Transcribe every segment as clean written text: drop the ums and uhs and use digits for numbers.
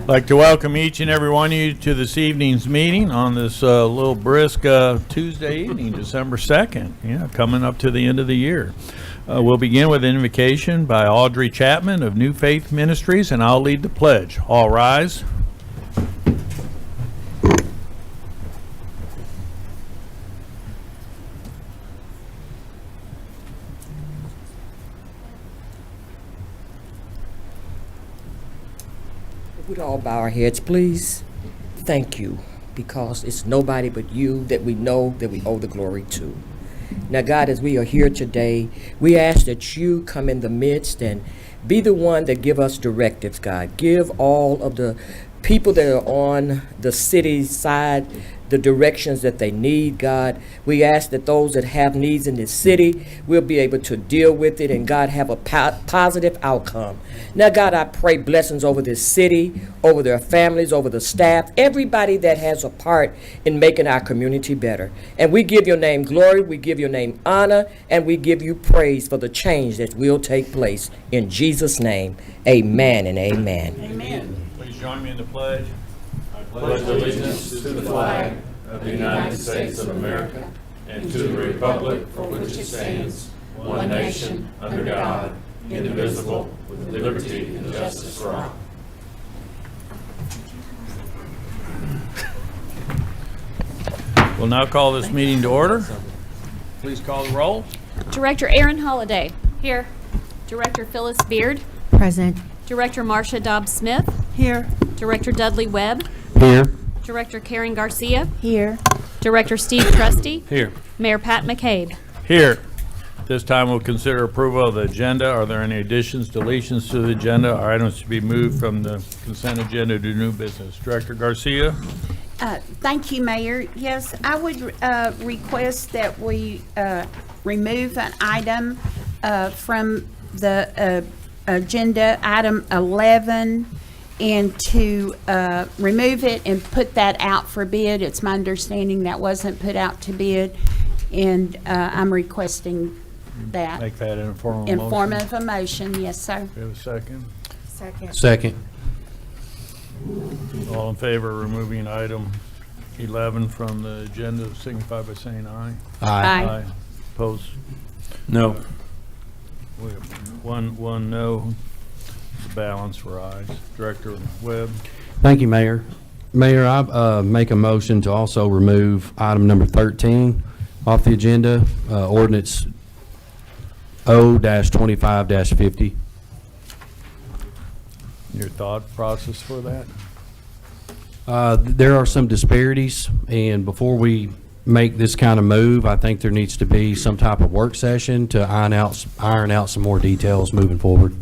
I'd like to welcome each and every one of you to this evening's meeting on this little brisk Tuesday evening, December 2nd. Yeah, coming up to the end of the year. We'll begin with an invocation by Audrey Chapman of New Faith Ministries, and I'll lead the pledge. All rise. We'd all bow our heads, please. Thank you, because it's nobody but you that we know that we owe the glory to. Now, God, as we are here today, we ask that you come in the midst and be the one that give us directives, God. Give all of the people that are on the city side the directions that they need, God. We ask that those that have needs in this city will be able to deal with it and, God, have a positive outcome. Now, God, I pray blessings over this city, over their families, over the staff, everybody that has a part in making our community better. And we give your name glory, we give your name honor, and we give you praise for the change that will take place. In Jesus' name, amen and amen. Amen. Please join me in the pledge. Pledge allegiance to the flag of the United States of America and to the republic for which it stands, one nation, under God, indivisible, with liberty and justice for all. We'll now call this meeting to order. Please call the roll. Director Aaron Holliday. Here. Director Phyllis Beard. Present. Director Marcia Dobbs-Smith. Here. Director Dudley Webb. Here. Director Karen Garcia. Here. Director Steve Trusty. Here. Mayor Pat McCabe. Here. This time we'll consider approval of the agenda. Are there any additions, deletions to the agenda, or items to be moved from the consent agenda to new business? Director Garcia? Thank you, Mayor. Yes, I would request that we remove an item from the agenda, item 11, and to remove it and put that out for bid. It's my understanding that wasn't put out to bid, and I'm requesting that. Make that in a form of In motion. form of a motion, yes, sir. We have a second. Second. All in favor of removing item 11 from the agenda, signify by saying aye. Aye. Opposed? No. We have one no. The balance for ayes. Director Webb? Thank you, Mayor. Mayor, I make a motion to also remove item number 13 off the agenda, ordinance O-25-50. Your thought process for that? There are some disparities, and before we make this kind of move, I think there needs to be some type of work session to iron out some more details moving forward.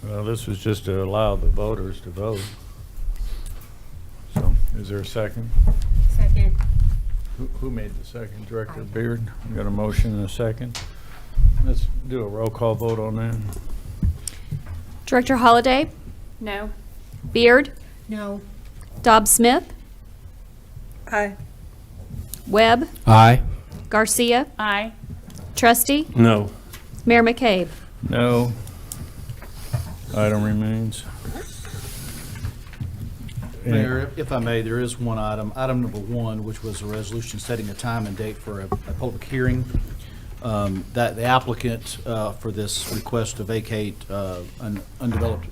Well, this was just to allow the voters to vote. So, is there a second? Second. Who made the second? Director Beard? We got a motion and a second. Let's do a roll call vote on that. Director Holliday. No. Beard. No. Dobbs-Smith. Aye. Webb. Aye. Garcia. Aye. Trusty. No. Mayor McCabe. No. Item remains. Mayor, if I may, there is one item, item number 1, which was a resolution setting a time and date for a public hearing. That the applicant for this request to vacate an undeveloped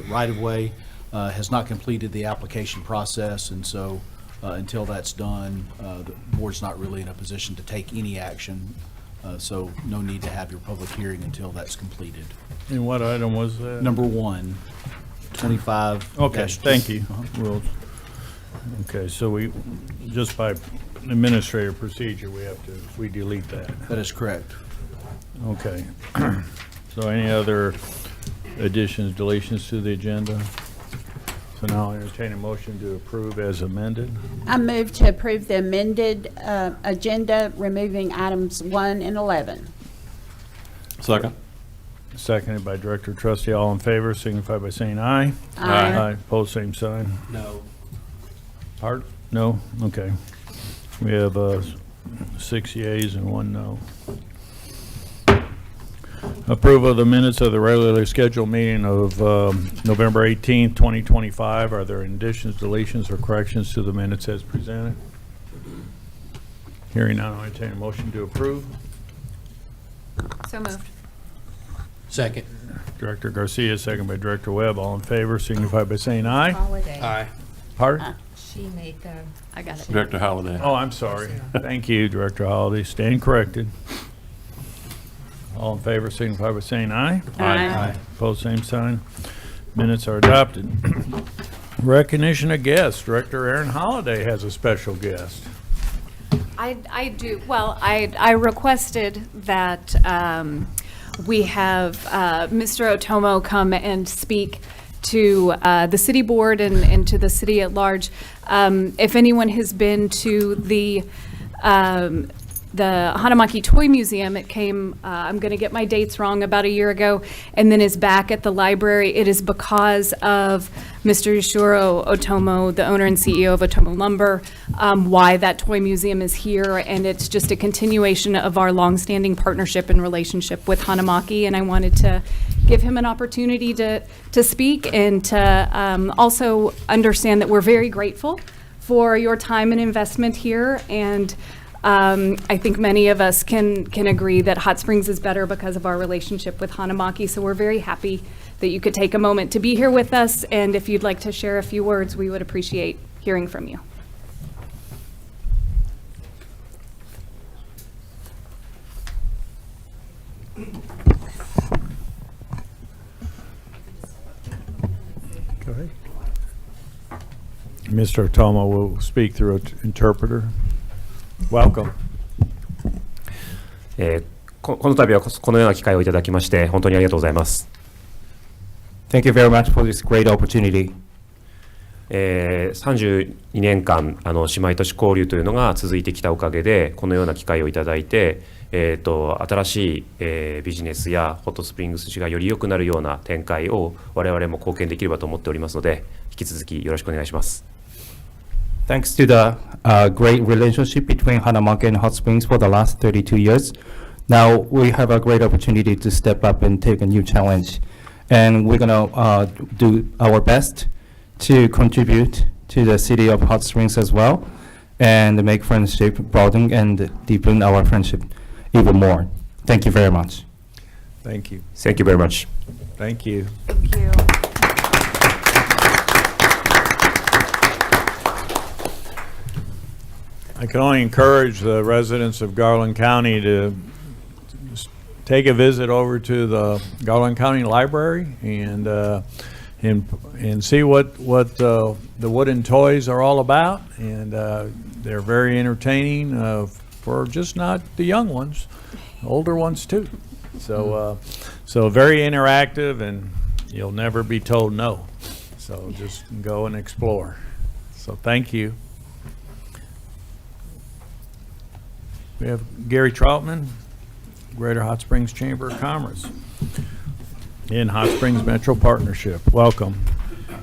right-of-way has not completed the application process, and so until that's done, the board's not really in a position to take any action. So no need to have your public hearing until that's completed. And what item was that? Number 1, 25. Okay, thank you. We'll- Okay, so we, just by administrative procedure, we delete that. That is correct. Okay. So any other additions, deletions to the agenda? So now I'll entertain a motion to approve as amended. I move to approve the amended agenda, removing items 1 and 11. Second. Seconded by Director Trustee. All in favor, signify by saying aye. Aye. Aye. Pose same sign. No. Part? No? Okay. We have 6 yeas and 1 no. Approval of the minutes of the regularly scheduled meeting of November 18th, 2025. Are there additions, deletions, or corrections to the minutes as presented? Hearing none, I'll entertain a motion to approve. So moved. Second. Director Garcia, second by Director Webb. All in favor, signify by saying aye. Holiday. Aye. Pardon? She made the. I got it. Director Holliday. Oh, I'm sorry. Thank you, Director Holliday. Stand corrected. All in favor, signify by saying aye. Aye. Opposed, same sign. Minutes are adopted. Recognition of guests. Director Aaron Holliday has a special guest. I do. Well, I requested that we have Mr. Otomo come and speak to the city board and to the city at large. If anyone has been to the Hanamaki Toy Museum, it came, I'm going to get my dates wrong, about a year ago, and then is back at the library. It is because of Mr. Yoshiro Otomo, the owner and CEO of Otomo Lumber, why that toy museum is here, and it's just a continuation of our longstanding partnership and relationship with Hanamaki, and I wanted to give him an opportunity to speak and to also understand that we're very grateful for your time and investment here, and I think many of us can agree that Hot Springs is better because of our relationship with Hanamaki, so we're very happy that you could take a moment to be here with us, and if you'd like to share a few words, we would appreciate hearing from you. Go ahead. Mr. Otomo will speak through an interpreter. Welcome. この度はこのような機会をいただきまして本当にありがとうございます。 Thank you very much for this great opportunity. 32年間姉妹都市交流というのが続いてきたおかげでこのような機会をいただいて、新しい、ビジネスやホットスプリングス市がより良くなるような展開を我々も貢献できればと思っておりますので引き続きよろしくお願いします。 Thanks to the great relationship between Hanamaki and Hot Springs for the last 32 years, now we have a great opportunity to step up and take a new challenge. And we're going to do our best to contribute to the city of Hot Springs as well and make friendship broaden and deepen our friendship even more. Thank you very much. Thank you. Thank you very much. Thank you. Thank you. I can only encourage the residents of Garland County to take a visit over to the Garland County Library and see what the wooden toys are all about. And they're very entertaining for just not the young ones, older ones too. So so very interactive, and you'll never be told no. So just go and explore. So thank you. We have Gary Troutman, Greater Hot Springs Chamber of Commerce in Hot Springs Metro Partnership. Welcome.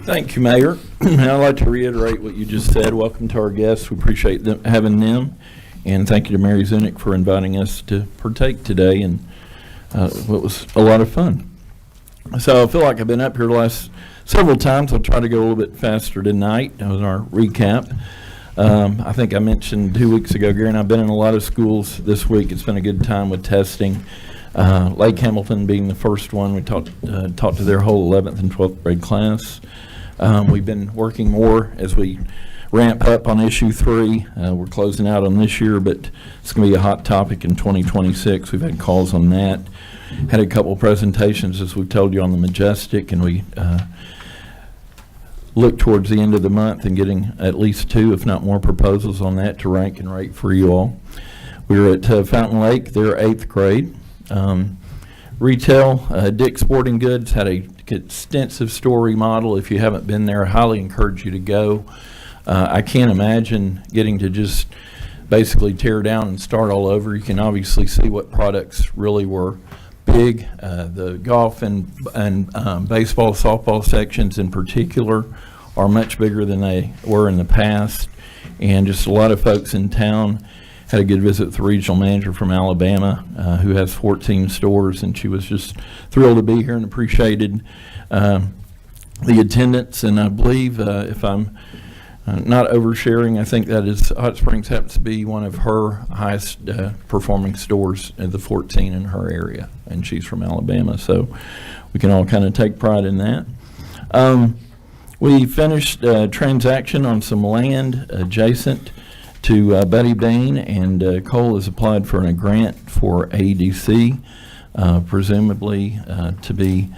Thank you, Mayor. I'd like to reiterate what you just said. Welcome to our guests. We appreciate having them. And thank you to Mary Zunick for inviting us to partake today in what was a lot of fun. So I feel like I've been up here the last several times. I'll try to go a little bit faster tonight. That was our recap. I think I mentioned 2 weeks ago, Gary and I've been in a lot of schools this week. It's been a good time with testing. Lake Hamilton being the first one. We talked to their whole 11th and 12th grade class. We've been working more as we ramp up on issue 3. We're closing out on this year, but it's going to be a hot topic in 2026. We've had calls on that. Had a couple presentations, as we've told you, on the Majestic, and we look towards the end of the month and getting at least 2, if not more, proposals on that to rank and rate for you all. We were at Fountain Lake, they're 8th grade. Retail, Dick's Sporting Goods had a extensive store remodel. If you haven't been there, I highly encourage you to go. I can't imagine getting to just basically tear down and start all over. You can obviously see what products really were big. The golf and baseball, softball sections in particular are much bigger than they were in the past. And just a lot of folks in town had a good visit with the regional manager from Alabama, who has 14 stores, and she was just thrilled to be here and appreciated the attendance. And I believe, if I'm not oversharing, I think that is Hot Springs happens to be one of her highest performing stores of the 14 in her area, and she's from Alabama, so we can all kind of take pride in that. We finished a transaction on some land adjacent to Betty Bain, and Cole has applied for a grant for AEDC, presumably to be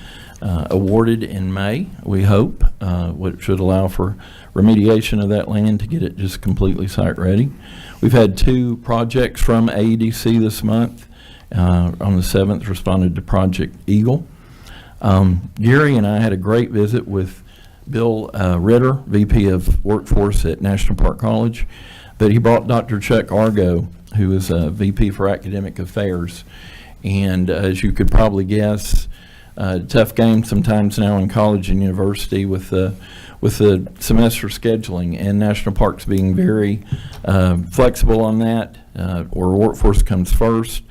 awarded in May, we hope, which should allow for remediation of that land to get it just completely site ready. We've had 2 projects from AEDC this month. On the 7th, responded to Project Eagle. Gary and I had a great visit with Bill Ritter, VP of Workforce at National Park College, but he brought Dr. Chuck Argo, who is a VP for Academic Affairs. And as you could probably guess, tough game sometimes now in college and university with the semester scheduling, and National Parks being very flexible on that, or workforce comes first.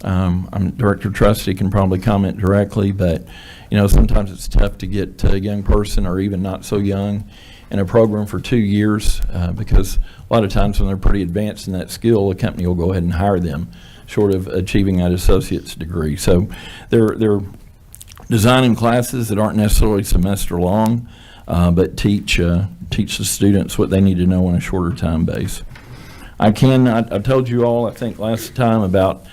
Director Trusty can probably comment directly, but sometimes it's tough to get a young person, or even not so young, in a program for 2 years, because a lot of times when they're pretty advanced in that skill, a company will go ahead and hire them, short of achieving that associate's degree. So they're designing classes that aren't necessarily semester long, but teach the students what they need to know on a shorter time base. I told you all, I think last time, about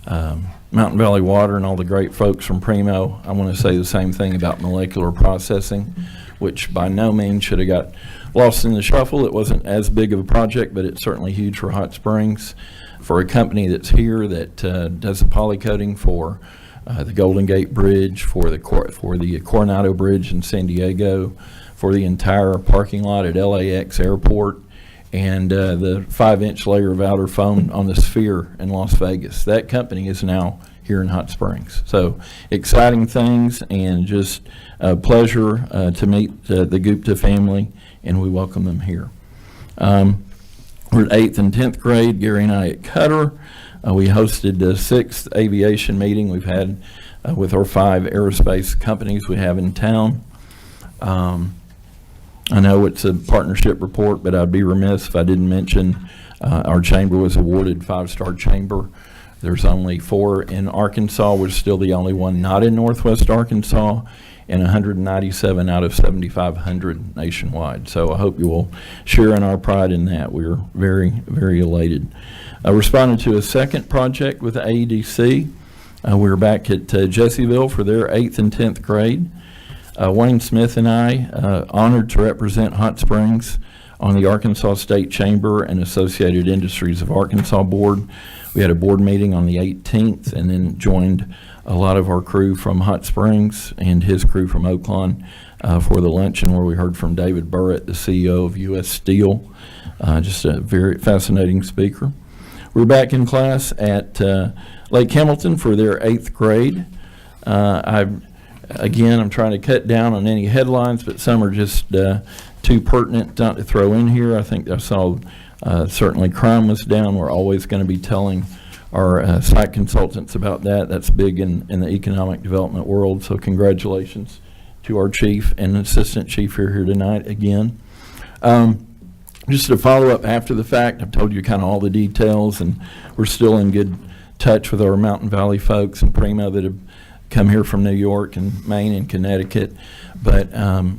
Mountain Valley Water and all the great folks from Primo. I want to say the same thing about molecular processing, which by no means should have got lost in the shuffle. It wasn't as big of a project, but it's certainly huge for Hot Springs, for a company that's here that does the poly coating for the Golden Gate Bridge, for the Coronado Bridge in San Diego, for the entire parking lot at LAX Airport, and the 5-inch layer of outer foam on the Sphere in Las Vegas. That company is now here in Hot Springs. So exciting things, and just a pleasure to meet the Gupta family, and we welcome them here. We're at 8th and 10th grade, Gary and I at Cutter. We hosted the 6th aviation meeting we've had with our 5 aerospace companies we have in town. I know it's a partnership report, but I'd be remiss if I didn't mention our chamber was awarded 5-star chamber. There's only 4 in Arkansas. We're still the only one not in Northwest Arkansas, and 197 out of 7,500 nationwide. So I hope you will share in our pride in that. We're very, very elated. I responded to a second project with AEDC. We were back at Jessieville for their 8th and 10th grade. Wayne Smith and I, honored to represent Hot Springs on the Arkansas State Chamber and Associated Industries of Arkansas Board. We had a board meeting on the 18th, and then joined a lot of our crew from Hot Springs and his crew from Oaklawn for the luncheon, where we heard from David Burritt, the CEO of U.S. Steel, just a very fascinating speaker. We're back in class at Lake Hamilton for their 8th grade. Again, I'm trying to cut down on any headlines, but some are just too pertinent not to throw in here. I think I saw certainly crime was down. We're always going to be telling our site consultants about that. That's big in the economic development world. So congratulations to our chief and assistant chief here tonight again. Just to follow up after the fact, I've told you kind of all the details, and we're still in good touch with our Mountain Valley folks and Primo that have come here from New York and Maine and Connecticut. But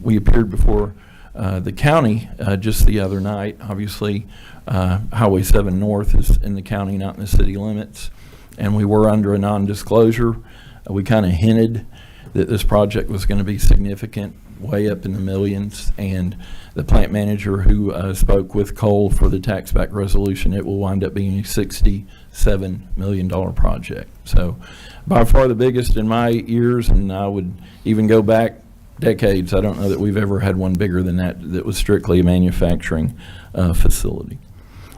we appeared before the county just the other night. Obviously, Highway 7 North is in the county, not in the city limits. And we were under a non-disclosure. We kind of hinted that this project was going to be significant, way up in the millions. And the plant manager who spoke with Cole for the tax back resolution, it will wind up being a $67 million project. So by far the biggest in my years, and I would even go back decades. I don't know that we've ever had one bigger than that was strictly a manufacturing facility.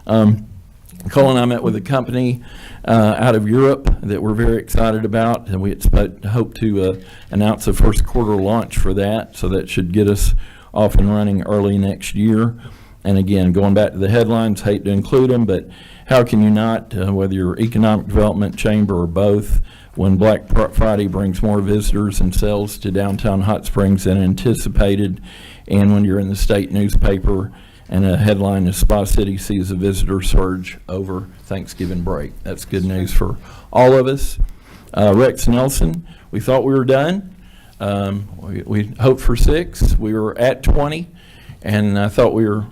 Cole and I met with a company out of Europe that we're very excited about, and we hope to announce a first quarter launch for that, so that should get us off and running early next year. And again, going back to the headlines, hate to include them, but how can you not, whether you're Economic Development Chamber or both, when Black Friday brings more visitors and sales to downtown Hot Springs than anticipated, and when you're in the state newspaper and a headline is Spa City sees a visitor surge over Thanksgiving break. That's good news for all of us. Rex Nelson, we thought we were done. We hoped for 6. We were at 20, and I thought we were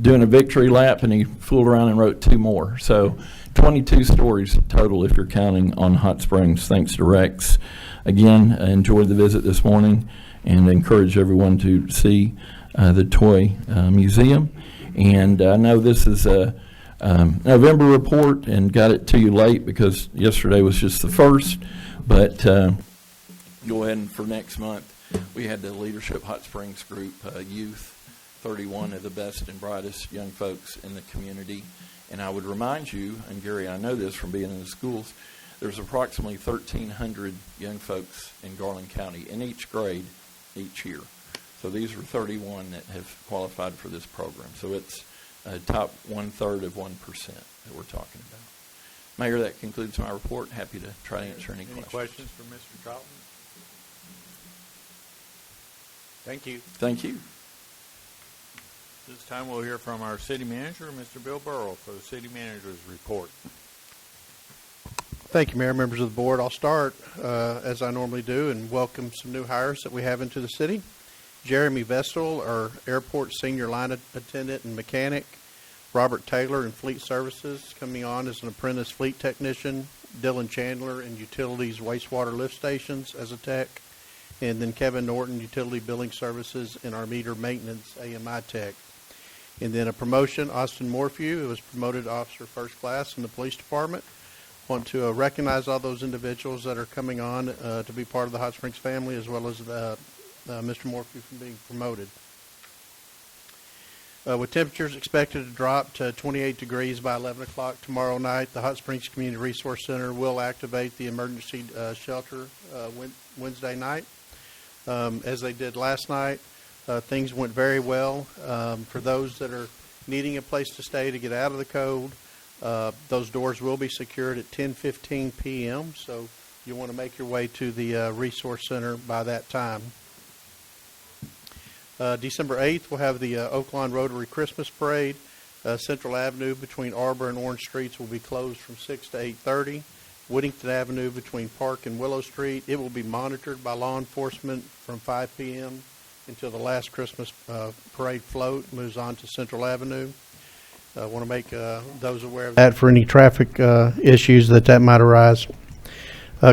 doing a victory lap, and he fooled around and wrote 2 more. So 22 stories total if you're counting on Hot Springs, thanks to Rex. Again, I enjoyed the visit this morning and encourage everyone to see the toy museum. And I know this is a November report and got it to you late because yesterday was just the first, but go ahead and for next month, we had the Leadership Hot Springs Group Youth, 31 of the best and brightest young folks in the community. And I would remind you, and Gary, I know this from being in the schools, there's approximately 1,300 young folks in Garland County in each grade each year. So these are 31 that have qualified for this program. So it's top 1/3 of 1% that we're talking about. Mayor, that concludes my report. Happy to try to answer any questions. Any questions for Mr. Troughton? Thank you. Thank you. This time we'll hear from our city manager, Mr. Bill Burrow, for the city manager's report. Thank you, Mayor, members of the board. I'll start, as I normally do, and welcome some new hires that we have into the city. Jeremy Vestal, our airport senior line attendant and mechanic. Robert Taylor in fleet services, coming on as an apprentice fleet technician. Dylan Chandler in utilities wastewater lift stations as a tech. And then Kevin Norton, utility billing services, and our meter maintenance AMI tech. And then a promotion, Austin Morphew, who was promoted to officer first class in the police department. Want to recognize all those individuals that are coming on to be part of the Hot Springs family, as well as Mr. Morphew from being promoted. With temperatures expected to drop to 28 degrees by 11 o'clock tomorrow night, the Hot Springs Community Resource Center will activate the emergency shelter Wednesday night. As they did last night, things went very well. For those that are needing a place to stay to get out of the cold, those doors will be secured at 10:15 p.m., so you want to make your way to the Resource Center by that time. December 8th, we'll have the Oaklawn Rotary Christmas Parade. Central Avenue between Arbor and Orange Streets will be closed from 6 to 8:30. Whittington Avenue between Park and Willow Street, it will be monitored by law enforcement from 5 p.m. until the last Christmas parade float moves on to Central Avenue. I want to make those aware of that for any traffic issues that might arise.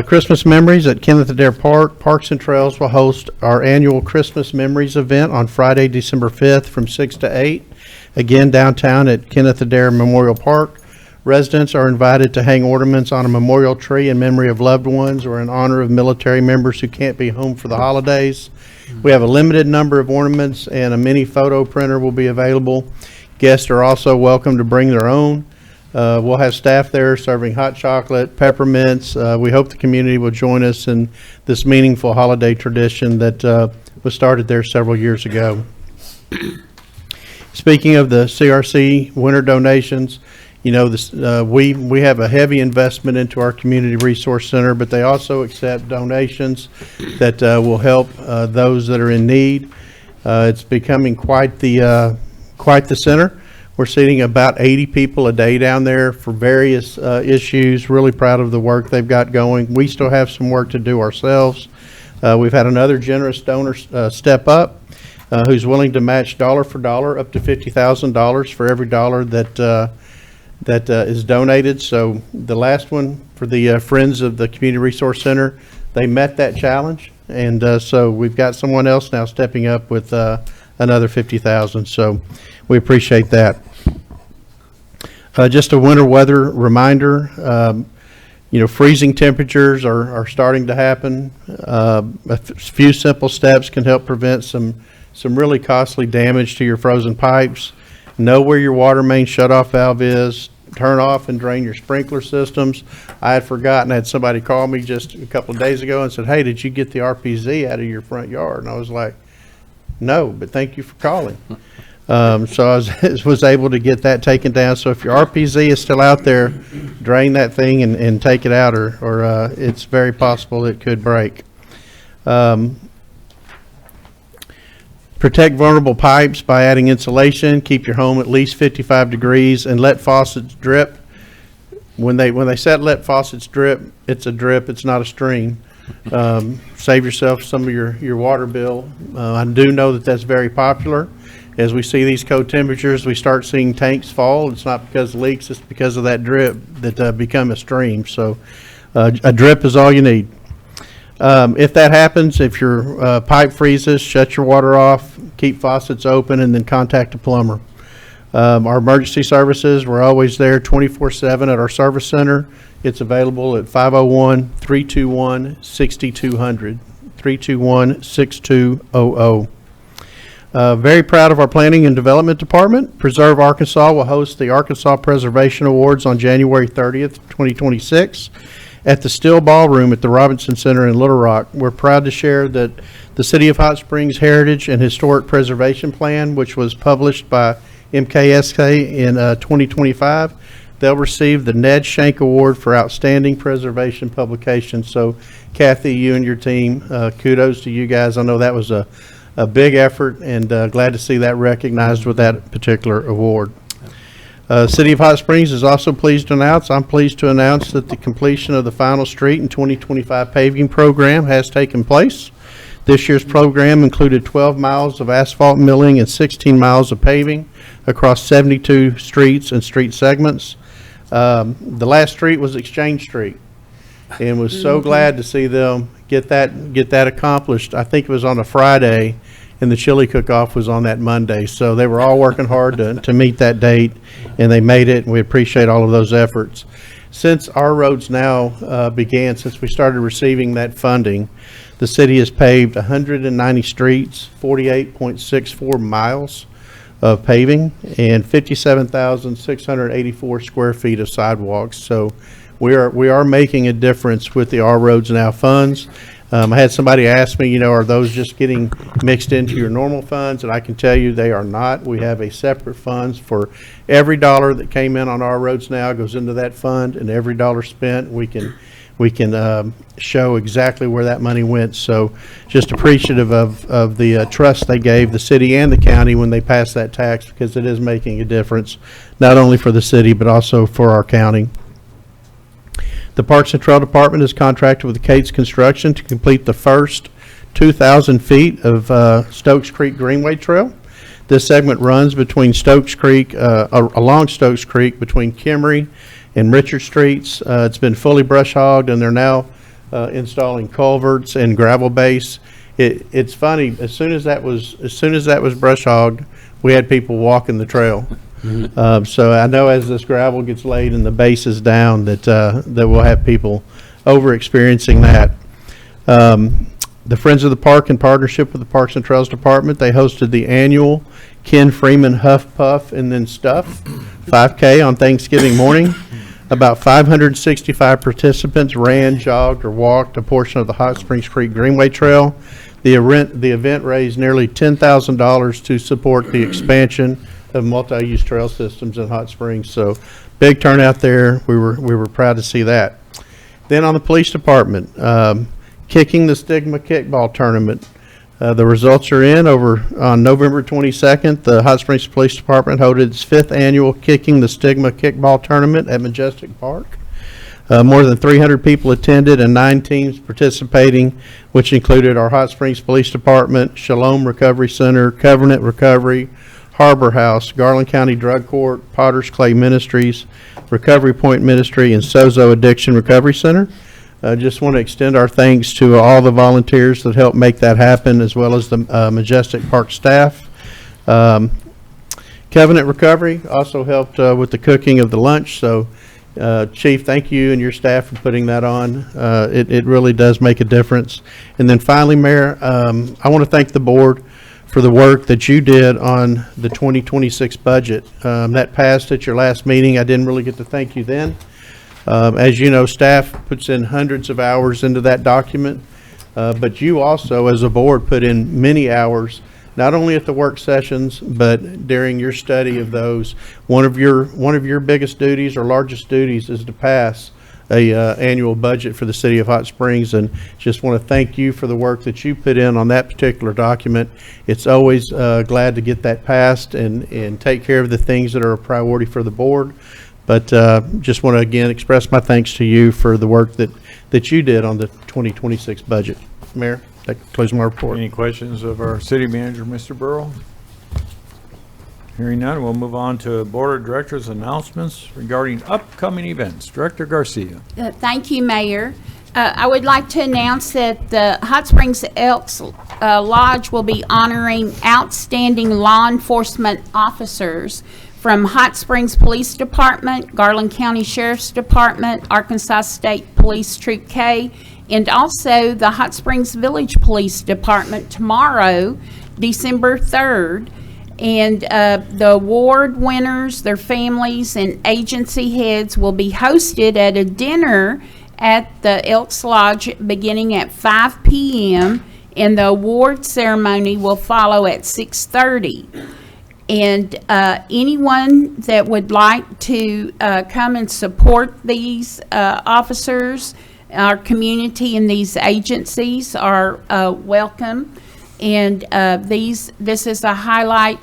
Christmas Memories at Kenneth Adair Park. Parks and Trails will host our annual Christmas Memories event on Friday, December 5th from 6 to 8. Again, downtown at Kenneth Adair Memorial Park. Residents are invited to hang ornaments on a memorial tree in memory of loved ones or in honor of military members who can't be home for the holidays. We have a limited number of ornaments and a mini photo printer will be available. Guests are also welcome to bring their own. We'll have staff there serving hot chocolate, peppermints. We hope the community will join us in this meaningful holiday tradition that was started there several years ago. Speaking of the CRC winter donations, you know, this, we have a heavy investment into our Community Resource Center, but they also accept donations that will help those that are in need. It's becoming quite the center. We're seating about 80 people a day down there for various issues. Really proud of the work they've got going. We still have some work to do ourselves. We've had another generous donor step up who's willing to match dollar for dollar up to $50,000 for every dollar that is donated. So the last one for the Friends of the Community Resource Center, they met that challenge. And so we've got someone else now stepping up with another $50,000. So we appreciate that. Just a winter weather reminder, you know, freezing temperatures are starting to happen. A few simple steps can help prevent some really costly damage to your frozen pipes. Know where your water main shutoff valve is. Turn off and drain your sprinkler systems. I had forgotten. I had somebody call me just a couple of days ago and said, "Hey, did you get the RPZ out of your front yard?" And I was like, "No, but thank you for calling." So I was able to get that taken down. So if your RPZ is still out there, drain that thing and take it out, or it's very possible it could break. Protect vulnerable pipes by adding insulation. Keep your home at least 55 degrees and let faucets drip. When they said let faucets drip, it's a drip, it's not a stream. Save yourself some of your water bill. I do know that that's very popular. As we see these cold temperatures, we start seeing tanks fall. It's not because of leaks, it's because of that drip that become a stream. So a drip is all you need. If that happens, if your pipe freezes, shut your water off, keep faucets open, and then contact a plumber. Our emergency services, we're always there 24/7 at our service center. It's available at 501-321-6200, 321-6200. Very proud of our Planning and Development Department. Preserve Arkansas will host the Arkansas Preservation Awards on January 30th, 2026 at the Still Ballroom at the Robinson Center in Little Rock. We're proud to share that the City of Hot Springs Heritage and Historic Preservation Plan, which was published by MKSK in 2025, they'll receive the Ned Shank Award for Outstanding Preservation Publication. So Kathy, you and your team, kudos to you guys. I know that was a big effort, and glad to see that recognized with that particular award. City of Hot Springs is also pleased to announce, I'm pleased to announce that the completion of the final street and 2025 paving program has taken place. This year's program included 12 miles of asphalt milling and 16 miles of paving across 72 streets and street segments. The last street was Exchange Street, and was so glad to see them get that accomplished. I think it was on a Friday, and the chili cook-off was on that Monday. So they were all working hard to meet that date, and they made it, and we appreciate all of those efforts. Since our roads now began, since we started receiving that funding, the city has paved 190 streets, 48.64 miles of paving, and 57,684 square feet of sidewalks. So we are making a difference with the Our Roads Now funds. I had somebody ask me, are those just getting mixed into your normal funds? And I can tell you they are not. We have a separate funds for every dollar that came in on Our Roads Now goes into that fund, and every dollar spent, we can show exactly where that money went. So just appreciative of the trust they gave the city and the county when they passed that tax, because it is making a difference, not only for the city, but also for our county. The Parks and Trail Department is contracted with Cates Construction to complete the first 2,000 feet of Stokes Creek Greenway Trail. This segment runs between Stokes Creek, along Stokes Creek, between Kimmery and Richard Streets. It's been fully brush hogged, and they're now installing culverts and gravel base. It's funny, as soon as that was brush hogged, we had people walking the trail. So I know as this gravel gets laid and the base is down, that we'll have people over experiencing that. The Friends of the Park, in partnership with the Parks and Trails Department, they hosted the annual Ken Freeman Huff Puff and Then Stuff 5K on Thanksgiving morning. About 565 participants ran, jogged, or walked a portion of the Hot Springs Creek Greenway Trail. The event raised nearly $10,000 to support the expansion of multi-use trail systems in Hot Springs. So big turnout there. We were proud to see that. Then on the police department, Kicking the Stigma Kickball Tournament. The results are in. On November 22nd, the Hot Springs Police Department held its 5th annual Kicking the Stigma Kickball Tournament at Majestic Park. More than 300 people attended and 9 teams participating, which included our Hot Springs Police Department, Shalom Recovery Center, Covenant Recovery, Harbor House, Garland County Drug Court, Potter's Clay Ministries, Recovery Point Ministry, and Sozo Addiction Recovery Center. I just want to extend our thanks to all the volunteers that helped make that happen, as well as the Majestic Park staff. Covenant Recovery also helped with the cooking of the lunch. So, Chief, thank you and your staff for putting that on. It really does make a difference. And then finally, Mayor, I want to thank the board for the work that you did on the 2026 budget. That passed at your last meeting. I didn't really get to thank you then. As you know, staff puts in hundreds of hours into that document, but you also, as a board, put in many hours not only at the work sessions, but during your study of those. One of your biggest duties or largest duties is to pass a annual budget for the city of Hot Springs, and just want to thank you for the work that you put in on that particular document. It's always glad to get that passed and take care of the things that are a priority for the board. But just want to again express my thanks to you for the work that you did on the 2026 budget. Mayor, that concludes my report. Any questions of our city manager, Mr. Burrow? Hearing none, we'll move on to Board of Directors announcements regarding upcoming events. Director Garcia. Thank you, Mayor. I would like to announce that the Hot Springs Elks Lodge will be honoring outstanding law enforcement officers from Hot Springs Police Department, Garland County Sheriff's Department, Arkansas State Police Troop K, and also the Hot Springs Village Police Department tomorrow, December 3rd. And the award winners, their families, and agency heads will be hosted at a dinner at the Elks Lodge beginning at 5 p.m. and the award ceremony will follow at 6:30. And anyone that would like to come and support these officers, our community, and these agencies are welcome. And this is a highlight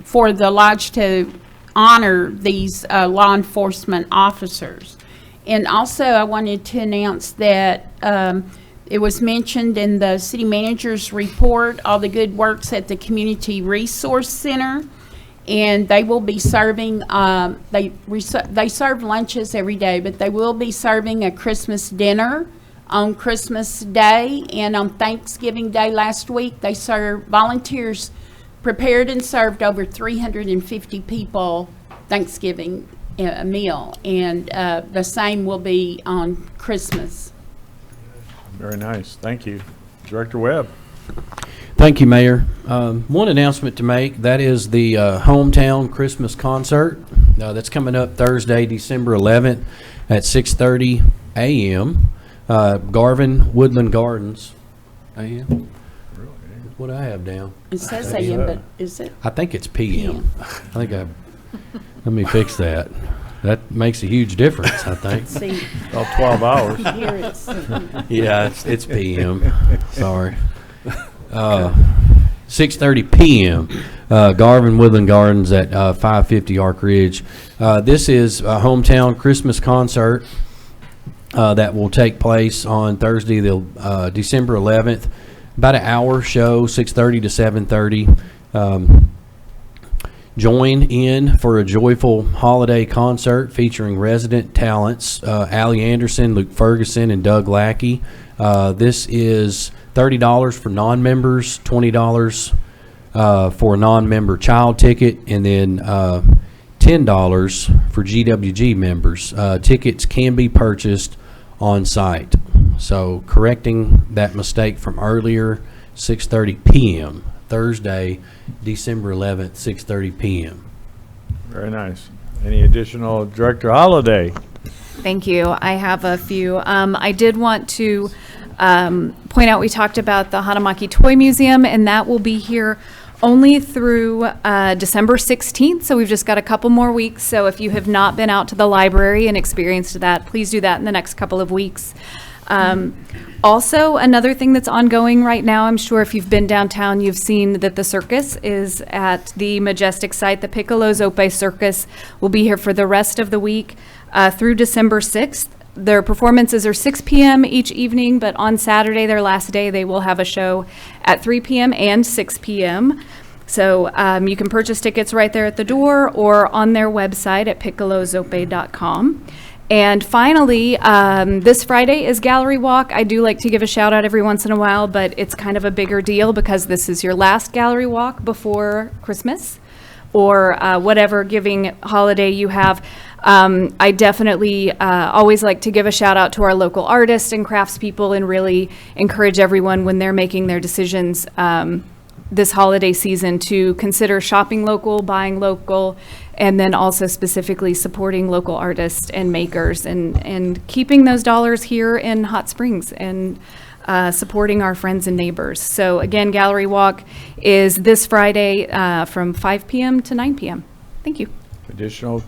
for the lodge to honor these law enforcement officers. And also, I wanted to announce that it was mentioned in the city manager's report, all the good works at the Community Resource Center. And they will be serving, they serve lunches every day, but they will be serving a Christmas dinner on Christmas Day, and on Thanksgiving Day last week, volunteers prepared and served over 350 people Thanksgiving meal, and the same will be on Christmas. Very nice. Thank you. Director Webb. Thank you, Mayor. One announcement to make, that is the Hometown Christmas Concert. That's coming up Thursday, December 11th at 6:30 a.m. Garvin Woodland Gardens. A.m.? What do I have down? It says AM, but is it? I think it's p.m. Let me fix that. That makes a huge difference, I think. See, About 12 hours. here it's, Yeah, it's p.m. Sorry. 6:30 p.m. Garvin Woodland Gardens at 550 Ark Ridge. This is a hometown Christmas concert that will take place on Thursday, December 11th. About an hour show, 6:30 to 7:30. Join in for a joyful holiday concert featuring resident talents Allie Anderson, Luke Ferguson, and Doug Lackey. This is $30 for non-members, $20 for a non-member child ticket, and then $10 for GWG members. Tickets can be purchased on site. So correcting that mistake from earlier, 6:30 p.m. Thursday, December 11th, 6:30 p.m. Very nice. Any additional, Director Holliday? Thank you. I have a few. I did want to point out, we talked about the Hanamaki Toy Museum, and that will be here only through December 16th, so we've just got a couple more weeks. So if you have not been out to the library and experienced that, please do that in the next couple of weeks. Also, another thing that's ongoing right now, I'm sure if you've been downtown, you've seen that the circus is at the Majestic site. The Piccolo Zope Circus will be here for the rest of the week through December 6th. Their performances are 6 p.m. each evening, but on Saturday, their last day, they will have a show at 3 p.m. and 6 p.m. So you can purchase tickets right there at the door or on their website at piccolozope.com. And finally, this Friday is Gallery Walk. I do like to give a shout out every once in a while, but it's kind of a bigger deal because this is your last Gallery Walk before Christmas or whatever giving holiday you have. I definitely always like to give a shout out to our local artists and craftspeople and really encourage everyone when they're making their decisions this holiday season to consider shopping local, buying local, and then also specifically supporting local artists and makers and keeping those dollars here in Hot Springs. And supporting our friends and neighbors. So again, Gallery Walk is this Friday from 5 p.m. to 9 p.m. Thank you. Additional,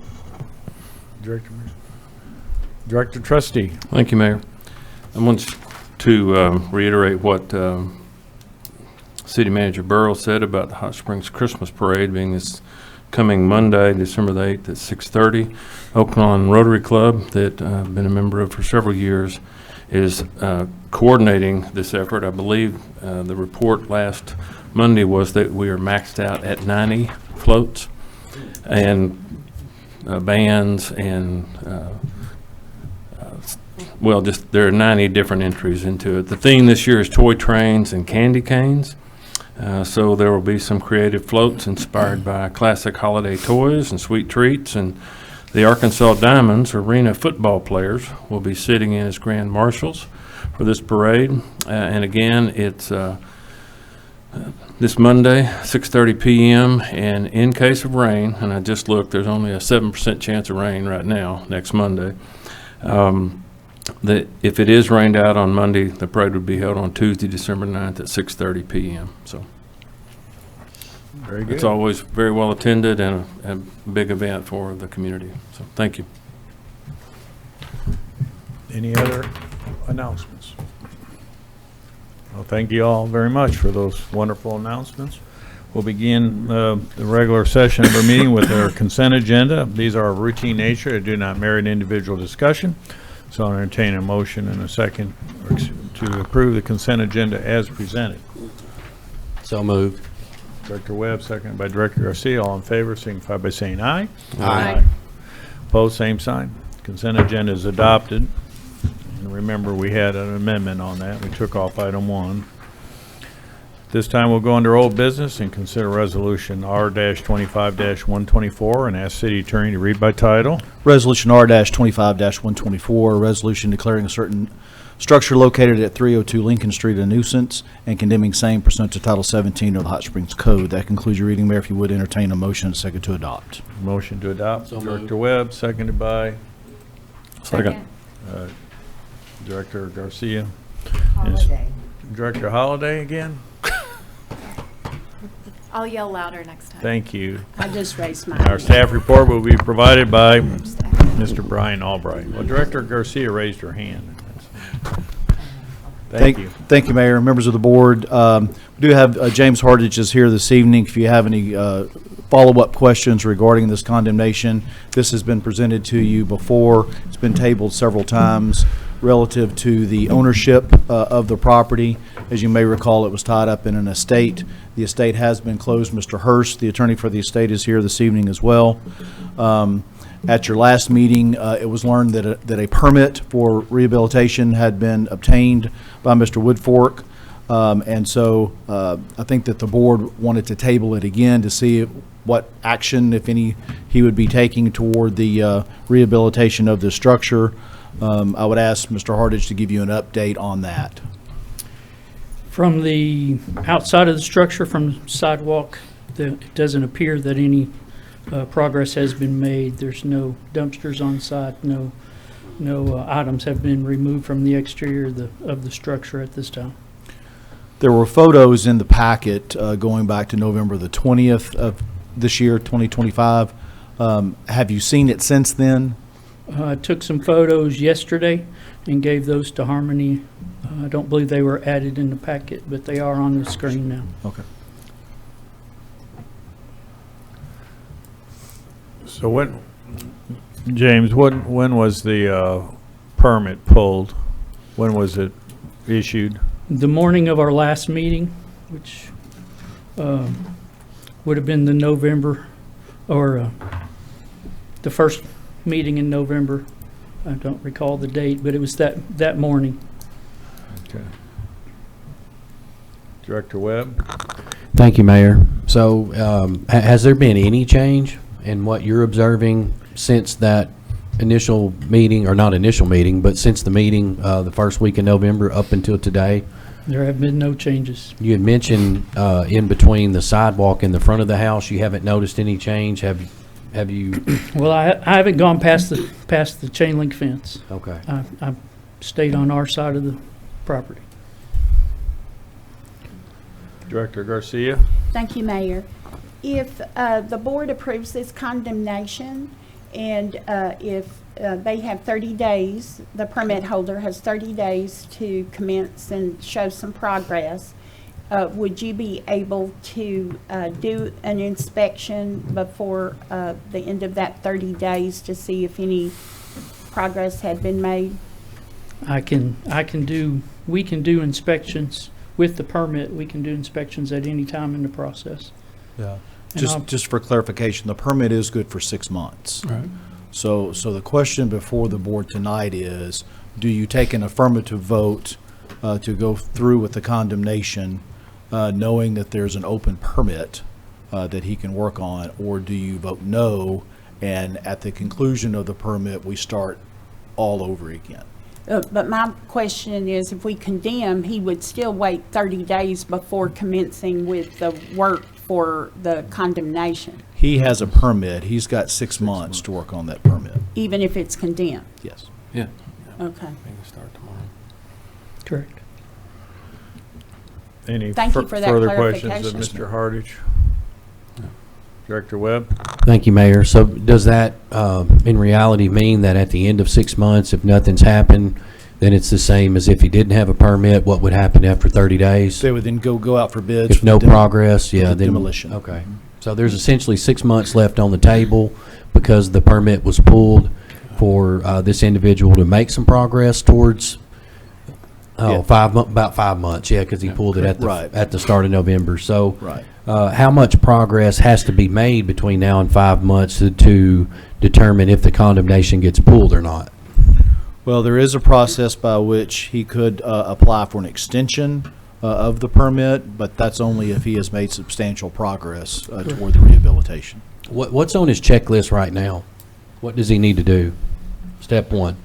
Director Trustee. Thank you, Mayor. I want to reiterate what City Manager Burrow said about the Hot Springs Christmas Parade being this coming Monday, December the 8th at 6:30. Oaklawn Rotary Club, that I've been a member of for several years, is coordinating this effort. I believe the report last Monday was that we are maxed out at 90 floats and bands and well, just there are 90 different entries into it. The theme this year is toy trains and candy canes. So there will be some creative floats inspired by classic holiday toys and sweet treats. And the Arkansas Diamonds Arena football players will be sitting in as grand marshals for this parade. And again, it's this Monday, 6:30 p.m. And in case of rain, and I just looked, there's only a 7% chance of rain right now next Monday. If it is rained out on Monday, the parade would be held on Tuesday, December 9th at 6:30 p.m. So Very good. it's always very well attended and a big event for the community. So thank you. Any other announcements? Well, thank you all very much for those wonderful announcements. We'll begin the regular session of our meeting with our consent agenda. These are of routine nature. They do not merit individual discussion. So I'll entertain a motion and a second to approve the consent agenda as presented. So moved. Director Webb, seconded by Director Garcia. All in favor, signify by saying aye. Aye. Opposed, same sign. Consent agenda is adopted. And remember, we had an amendment on that. We took off item 1. This time we'll go under old business and consider resolution R-25-124 and ask city attorney to read by title. Resolution R-25-124, a resolution declaring a certain structure located at 302 Lincoln Street a nuisance and condemning same pursuant to Title 17 of the Hot Springs Code. That concludes your reading, Mayor. If you would entertain a motion and a second to adopt. Motion to adopt. So Director moved. Webb, seconded by Second. Director Garcia. Holiday. Director Holliday again. I'll yell louder next time. Thank you. I just raised my Our hand. staff report will be provided by Mr. Brian Albright. Well, Director Garcia raised her hand. Thank you. Thank you, Mayor, members of the board. We do have James Hardage is here this evening. If you have any follow-up questions regarding this condemnation, this has been presented to you before. It's been tabled several times relative to the ownership of the property. As you may recall, it was tied up in an estate. The estate has been closed. Mr. Hurst, the attorney for the estate, is here this evening as well. At your last meeting, it was learned that a permit for rehabilitation had been obtained by Mr. Woodfork. And so I think that the board wanted to table it again to see what action, if any, he would be taking toward the rehabilitation of the structure. I would ask Mr. Hardage to give you an update on that. From the outside of the structure, from sidewalk, it doesn't appear that any progress has been made. There's no dumpsters on site, no items have been removed from the exterior of the structure at this time. There were photos in the packet going back to November the 20th of this year, 2025. Have you seen it since then? I took some photos yesterday and gave those to Harmony. I don't believe they were added in the packet, but they are on the screen now. Okay. So James, when was the permit pulled? When was it issued? The morning of our last meeting, which would have been the November, or the first meeting in November. I don't recall the date, but it was that morning. Okay. Director Webb? Thank you, Mayor. So has there been any change in what you're observing since that initial meeting, or not initial meeting, but since the meeting the first week in November up until today? There have been no changes. You had mentioned in between the sidewalk and the front of the house, you haven't noticed any change. Have you? Well, I haven't gone past the chain link fence. Okay. I've stayed on our side of the property. Director Garcia? Thank you, Mayor. If the board approves this condemnation, and if they have 30 days, the permit holder has 30 days to commence and show some progress, would you be able to do an inspection before the end of that 30 days to see if any progress had been made? We can do inspections with the permit. We can do inspections at any time in the process. Yeah. And I'll- Just for clarification, the permit is good for 6 months. Right. So the question before the board tonight is, do you take an affirmative vote to go through with the condemnation, knowing that there's an open permit that he can work on, or do you vote no, and at the conclusion of the permit, we start all over again? But my question is, if we condemn, he would still wait 30 days before commencing with the work for the condemnation, He has a permit. He's got 6 months to work on that permit. even if it's condemned? Yes. Yeah. Okay. We can start tomorrow. Correct. Any Thank you for that further questions of clarification. Mr. Hardage? Director Webb? Thank you, Mayor. So does that, in reality, mean that at the end of 6 months, if nothing's happened, then it's the same as if he didn't have a permit? What would happen after 30 days? They would then go out for bids. If for no the progress, yeah, the then. demolition. Okay. So there's essentially 6 months left on the table because the permit was pulled for this individual to make some progress towards, Yeah. about 5 months, yeah, because he pulled it Right. at the start of November. So Right. how much progress has to be made between now and 5 months to determine if the condemnation gets pulled or not? Well, there is a process by which he could apply for an extension of the permit, but that's only if he has made substantial progress toward the rehabilitation. What's on his checklist right now? What does he need to do? Step one.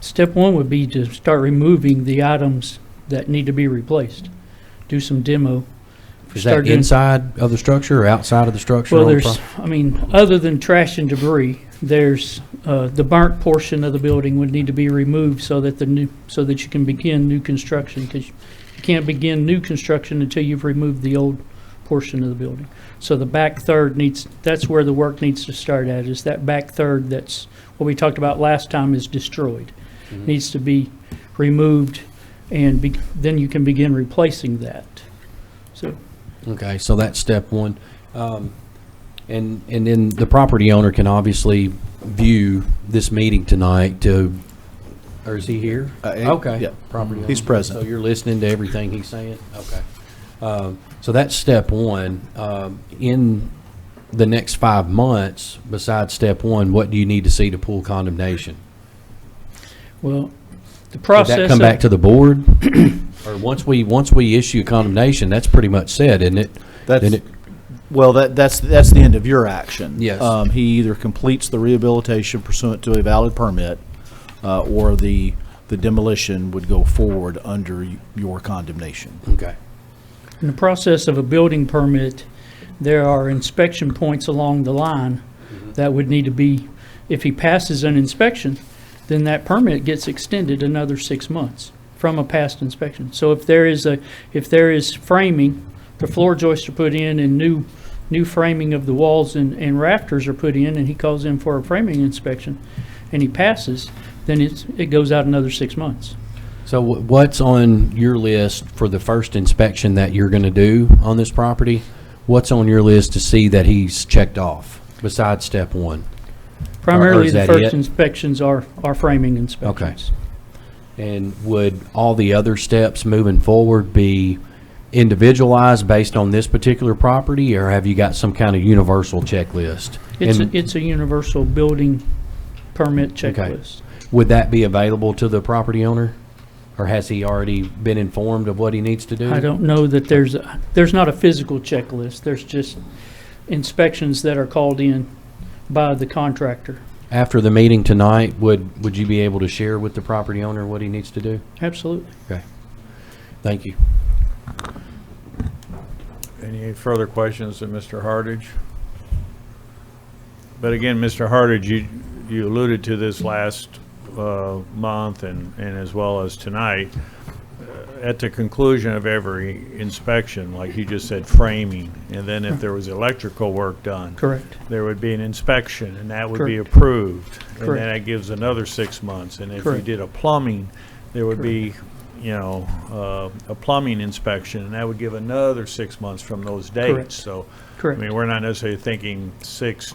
Step one would be to start removing the items that need to be replaced. Do some demo. Is that Start doing- inside of the structure or outside of the structure? Well, on the there's, pro- other than trash and debris, there's, the burnt portion of the building would need to be removed so that so that you can begin new construction, because you can't begin new construction until you've removed the old portion of the building. So the back third that's where the work needs to start at, is that back third that's, what we talked about last time, is destroyed. Needs to be removed, and then you can begin replacing that. So, Okay, so that's step one. And then the property owner can obviously view this meeting tonight or is he here? Okay. yeah. Property owner. He's present. So you're listening to everything he's saying? Okay. So that's step one. In the next 5 months, besides step one, what do you need to see to pull condemnation? well, the Would process. that come back to the board? Or once we issue condemnation, that's pretty much set, isn't it? That's, Then it- well, that's the end of your action. Yes. He either completes the rehabilitation pursuant to a valid permit, or the demolition would go forward under your condemnation. Okay. In the process of a building permit, there are inspection points along the line that would need to be, if he passes an inspection, then that permit gets extended another 6 months from a past inspection. So if there is framing, the floor joists are put in and new framing of the walls and rafters are put in, and he calls in for a framing inspection, and he passes, then it goes out another 6 months. So what's on your list for the first inspection that you're going to do on this property? What's on your list to see that he's checked off besides step one? Primarily, is the that first it? inspections are framing inspections. And would all the other steps moving forward be individualized based on this particular property, or have you got some kind of universal checklist? And It's a universal building permit checklist. would that be available to the property owner? Or has he already been informed of what he needs to do? I don't know that there's not a physical checklist. There's just inspections that are called in by the contractor. After the meeting tonight, would you be able to share with the property owner what he needs to do? Absolutely. Okay. Thank you. Any further questions of Mr. Hardage? But again, Mr. Hardage, you alluded to this last month and as well as tonight. at the conclusion of every inspection, like you just said, framing, and then if there was electrical work done, Correct. there would be an inspection, and that would be Correct. approved. And Correct. then that gives another 6 months. And if you Correct. did a plumbing, there would be, a plumbing inspection, and that would give another 6 months from those dates. Correct. So, Correct. I mean, we're not necessarily thinking 6,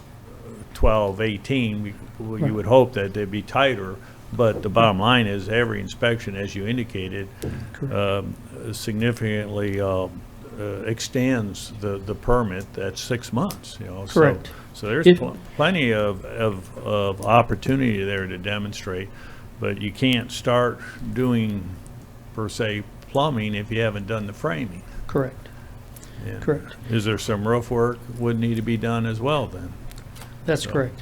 12, 18. You Right. would hope that they'd be tighter, but the bottom line is every inspection, as you indicated, significantly extends the permit. That's 6 months, So- Correct. So there's It- plenty of opportunity there to demonstrate, but you can't start doing, per se, plumbing if you haven't done the framing. Correct. Yeah. Correct. Is there some roof work would need to be done as well then? That's So- correct.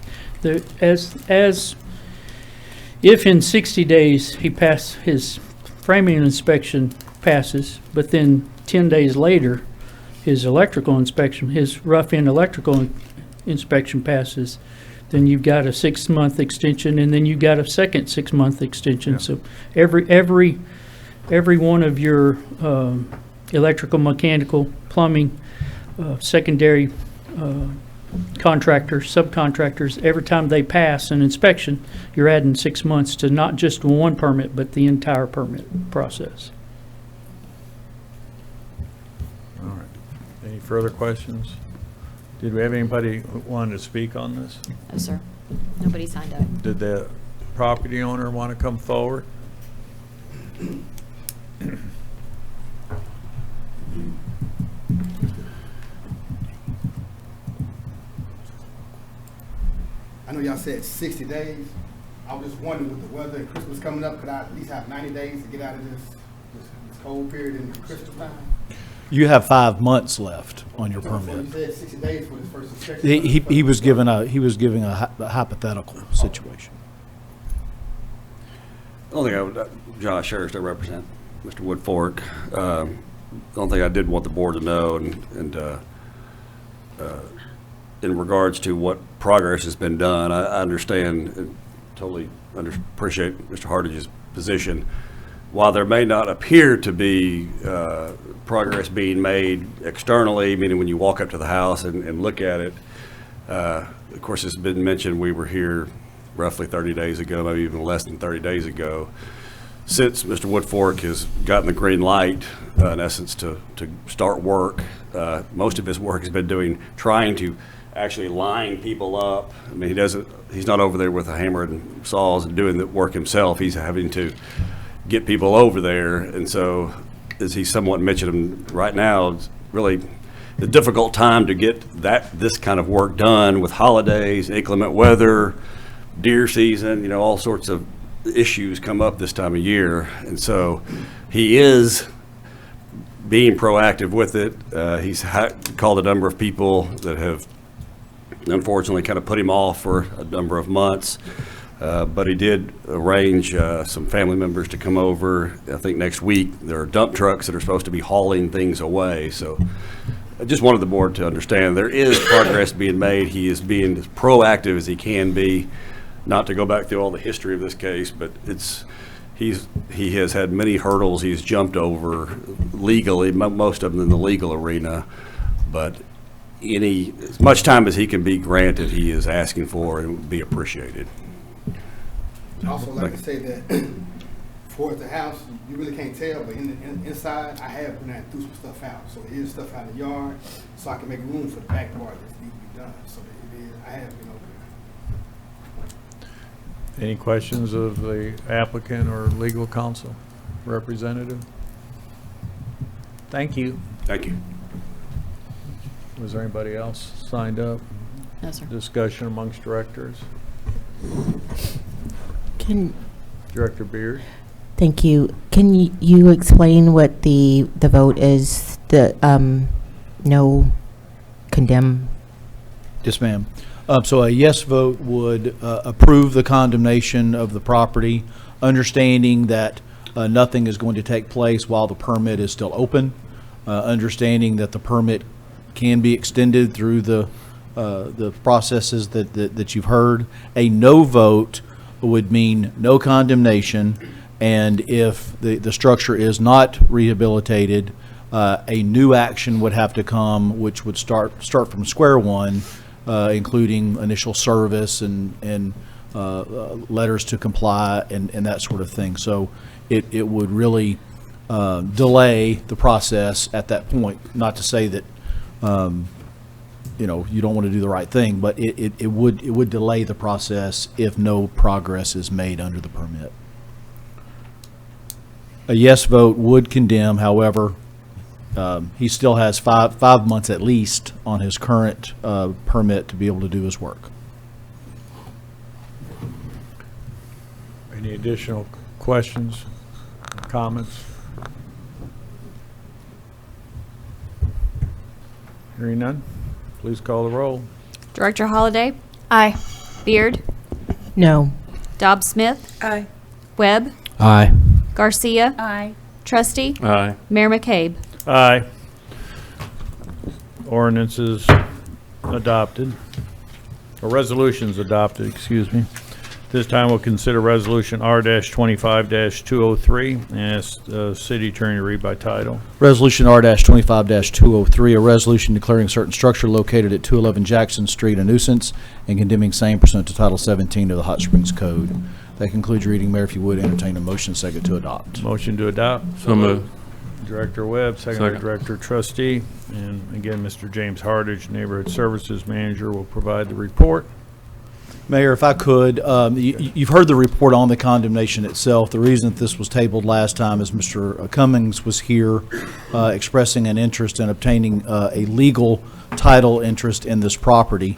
If in 60 days his framing inspection passes, but then 10 days later, his electrical inspection, his rough end electrical inspection passes, then you've got a 6-month extension, and then you've got a second 6-month extension. Yeah. So every one of your electrical, mechanical, plumbing, secondary contractors, subcontractors, every time they pass an inspection, you're adding 6 months to not just one permit, but the entire permit process. All right. Any further questions? Did we have anybody who wanted to speak on this? No, sir. Nobody signed up. Did the property owner want to come forward? I know y'all said 60 days. I was just wondering with the weather and Christmas coming up, could I at least have 90 days to get out of this cold period in Christmas time? You have 5 months left on your So permit. you said 60 days for this first inspection? He was giving a hypothetical situation. The only thing Josh Harris, I represent Mr. Woodfork. The only thing I did want the board to know, and in regards to what progress has been done, I understand and totally appreciate Mr. Hartage's position. While there may not appear to be progress being made externally, meaning when you walk up to the house and look at it, of course, it's been mentioned we were here roughly 30 days ago, maybe even less than 30 days ago. Since Mr. Woodfork has gotten the green light, in essence, to start work, most of his work has been trying to actually line people up. I mean, he's not over there with a hammer and saws and doing the work himself. He's having to get people over there. And so, as he somewhat mentioned, right now, it's really a difficult time to get this kind of work done with holidays, inclement weather, deer season, all sorts of issues come up this time of year. And so he is being proactive with it. He's called a number of people that have unfortunately kind of put him off for a number of months. But he did arrange some family members to come over. I think next week there are dump trucks that are supposed to be hauling things away. So I just wanted the board to understand there is progress being made. He is being as proactive as he can be. Not to go back through all the history of this case, but he has had many hurdles he's jumped over legally, most of them in the legal arena. But as much time as he can be granted, he is asking for and would be appreciated. I'd also like to say that for the house, you really can't tell, but inside, I have been threw some stuff out. So there is stuff out in the yard, so I can make room for the back part that needs to be done. So I have been over there. Any questions of the applicant or legal counsel representative? Thank you. Thank you. Was there anybody else signed up? No, sir. Discussion amongst directors? Can Director Beard? Thank you. Can you explain what the vote is? The no condemn. Yes, ma'am. So a yes vote would approve the condemnation of the property, understanding that nothing is going to take place while the permit is still open, understanding that the permit can be extended through the processes that you've heard. A no vote would mean no condemnation And if the structure is not rehabilitated, a new action would have to come, which would start from square one, including initial service and letters to comply and that sort of thing. So it would really delay the process at that point. Not to say that you don't want to do the right thing, but it would delay the process if no progress is made under the permit. A yes vote would condemn, however, he still has five months at least on his current permit to be able to do his work. Any additional questions, comments? Hearing none, please call the roll. Director Holliday? Aye. Beard? No. Dobbs Smith? Aye. Webb? Aye. Garcia? Aye. Trustee? Aye. Mayor McCabe? Aye. Ordinance is adopted, or resolutions adopted, excuse me. This time we'll consider Resolution R-25-203, and ask the city attorney to read by title. Resolution R-25-203, a resolution declaring certain structure located at 211 Jackson Street a nuisance and condemning same pursuant to Title 17 of the Hot Springs Code. That concludes your reading, Mayor. If you would, entertain a motion second to adopt. Motion to adopt. So moved. Director Webb, second by Second. Director Trustee. And again, Mr. James Hardage, Neighborhood Services Manager, will provide the report. Mayor, if I could, you've heard the report on the condemnation itself. The reason that this was tabled last time is Mr. Cummings was here expressing an interest in obtaining a legal title interest in this property.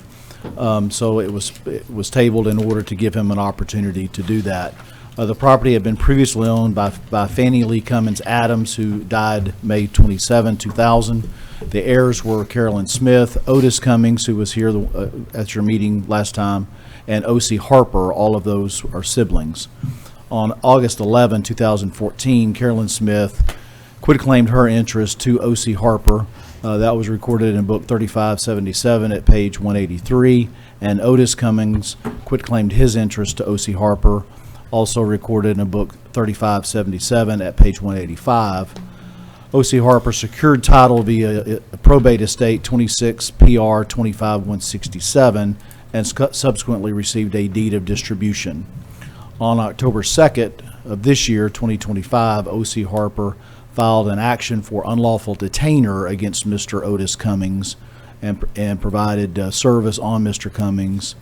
So it was tabled in order to give him an opportunity to do that. The property had been previously owned by Fannie Lee Cummings Adams, who died May 27, 2000. The heirs were Carolyn Smith, Otis Cummings, who was here at your meeting last time, and O.C. Harper. All of those are siblings. On August 11, 2014, Carolyn Smith quitclaimed her interest to O.C. Harper. That was recorded in Book 3577 at page 183. And Otis Cummings quitclaimed his interest to O.C. Harper, also recorded in Book 3577 at page 185. O.C. Harper secured title via a probate estate 26 PR 25167 and subsequently received a deed of distribution. On October 2nd of this year, 2025, O.C. Harper filed an action for unlawful detainer against Mr. Otis Cummings and provided service on Mr. Cummings.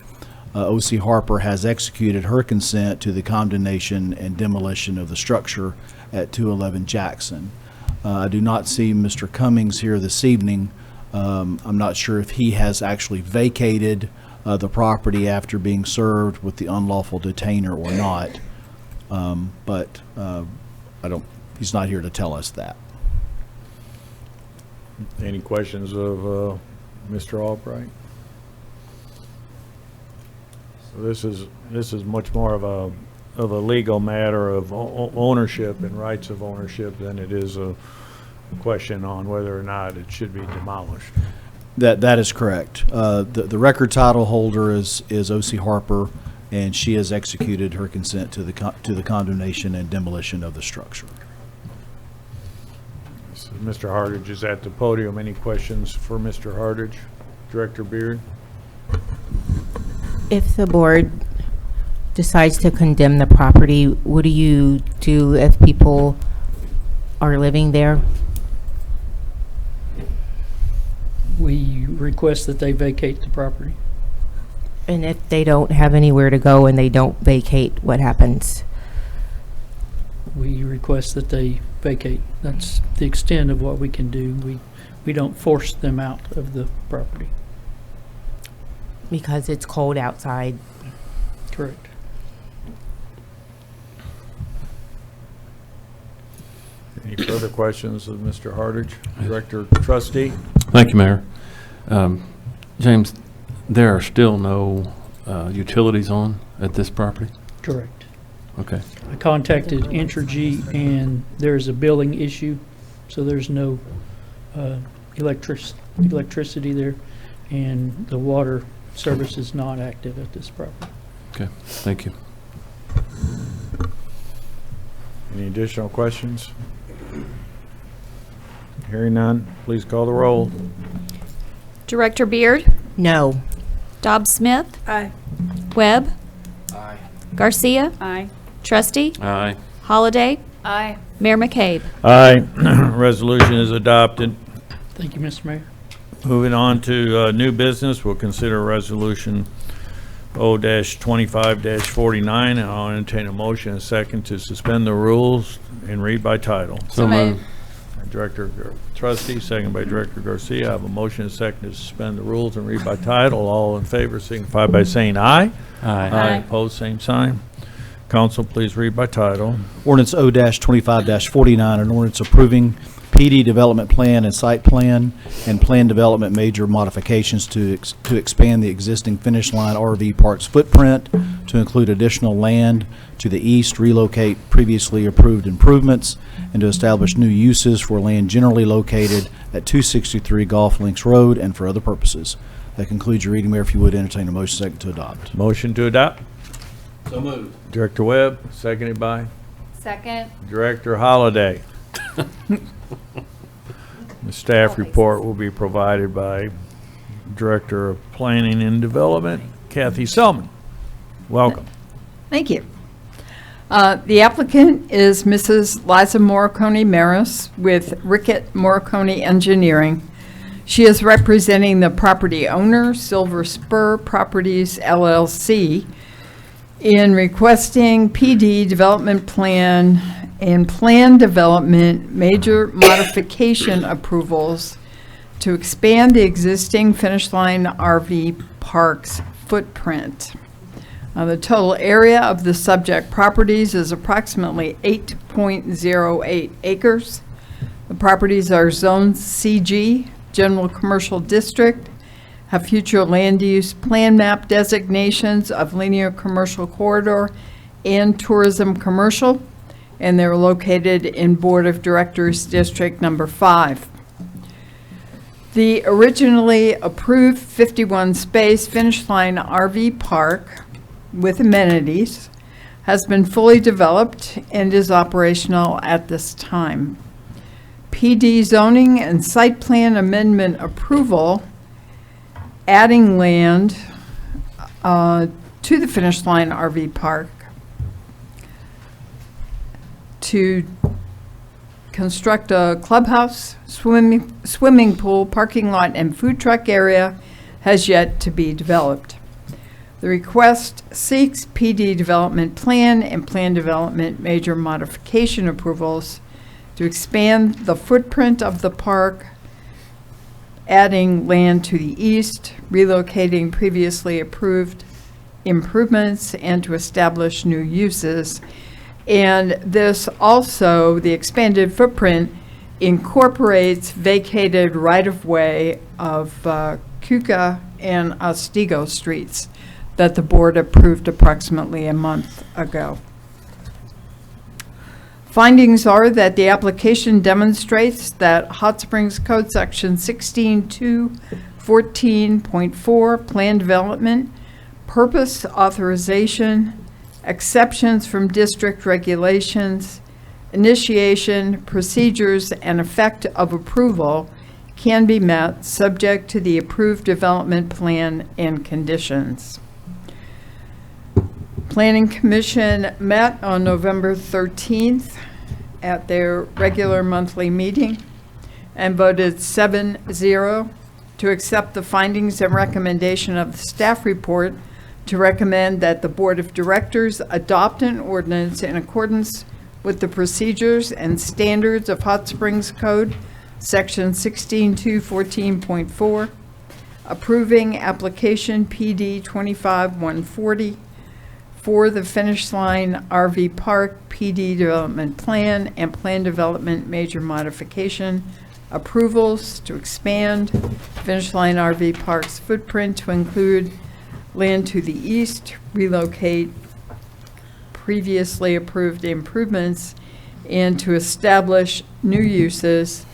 O.C. Harper has executed her consent to the condemnation and demolition of the structure at 211 Jackson. I do not see Mr. Cummings here this evening. I'm not sure if he has actually vacated the property after being served with the unlawful detainer or not, but he's not here to tell us that. Any questions of Mr. Albright? So this is much more of a legal matter of ownership and rights of ownership than it is a question on whether or not it should be demolished. That is correct. The record title holder is O.C. Harper, and she has executed her consent to the condemnation and demolition of the structure. So Mr. Hardage is at the podium. Any questions for Mr. Hardage? Director Beard? If the board decides to condemn the property, what do you do if people are living there? We request that they vacate the property. And if they don't have anywhere to go and they don't vacate, what happens? We request that they vacate. That's the extent of what we can do. We don't force them out of the property. Because it's cold outside. Correct. Any further questions of Mr. Hardage? Director Trustee? Thank you, Mayor. James, there are still no utilities on at this property? Correct. Okay. I contacted Entergy, and there's a billing issue, so there's no electricity there, and the water service is not active at this property. Okay, thank you. Any additional questions? Hearing none, please call the roll. Director Beard, No. Dobbs Smith, Aye. Webb. Garcia, Aye. Trustee, Aye. Holliday, Aye. Mayor McCabe. Aye. Resolution is adopted. Thank you, Mr. Mayor. Moving on to new business, we'll consider Resolution O-25-49, and I'll entertain a motion and a second to suspend the rules and read by title. So moved. Trustee, second by Director Garcia. I have a motion and a second to suspend the rules and read by title. All in favor signify by saying aye. Aye. Opposed, same sign. Council, please read by title. Ordinance O-25-49, an ordinance approving PD development plan and site plan and plan development major modifications to expand the existing Finish Line RV Park's footprint to include additional land to the east, relocate previously approved improvements, and to establish new uses for land generally located at 263 Golf Links Road and for other purposes. That concludes your reading, Mayor. If you would entertain a motion second to adopt. Motion to adopt. So moved. Director Webb, seconded by Second. Director Holliday. The staff report will be provided by Director of Planning and Development, Kathy Selman. Welcome. Thank you. The applicant is Mrs. Liza Morricone Maris with Rickett Morricone Engineering. She is representing the property owner, Silver Spur Properties LLC, in requesting PD development plan and plan development major modification approvals to expand the existing Finish Line RV Park's footprint. The total area of the subject properties is approximately 8.08 acres. The properties are Zone CG, General Commercial District, have future land use plan map designations of linear commercial corridor and tourism commercial, and they're located in Board of Directors District Number 5. The originally approved 51-space Finish Line RV Park with amenities has been fully developed and is operational at this time. PD zoning and site plan amendment approval, adding land to the Finish Line RV Park to construct a clubhouse, swimming pool, parking lot, and food truck area has yet to be developed. The request seeks PD development plan and plan development major modification approvals to expand the footprint of the park, adding land to the east, relocating previously approved improvements, and to establish new uses. And this also, the expanded footprint, incorporates vacated right-of-way of Kuka and Ostigo streets that the board approved approximately a month ago. Findings are that the application demonstrates that Hot Springs Code Section 16.2.14.4 Plan Development, Purpose Authorization, Exceptions from District Regulations, Initiation, Procedures, and Effect of Approval can be met subject to the approved development plan and conditions. Planning Commission met on November 13th at their regular monthly meeting and voted 7-0 to accept the findings and recommendation of the staff report to recommend that the Board of Directors adopt an ordinance in accordance with the procedures and standards of Hot Springs Code, Section 16.2.14.4, approving application PD 25-140 for the Finish Line RV Park PD development plan and plan development major modification approvals to expand Finish Line RV Park's footprint to include land to the east, relocate previously approved improvements, and to establish new uses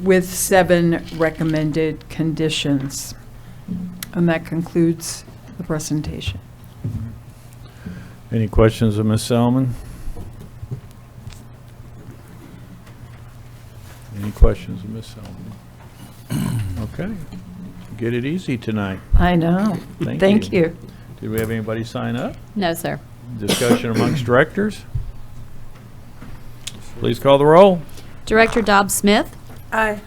with 7 recommended conditions. And that concludes the presentation. Any questions of Ms. Selman? questions of Ms. Sullivan? Okay. Get it easy tonight. I know. Thank you. Did we have anybody sign up? No, sir. Discussion amongst directors? Please call the roll. Director Dobbs Smith. Aye.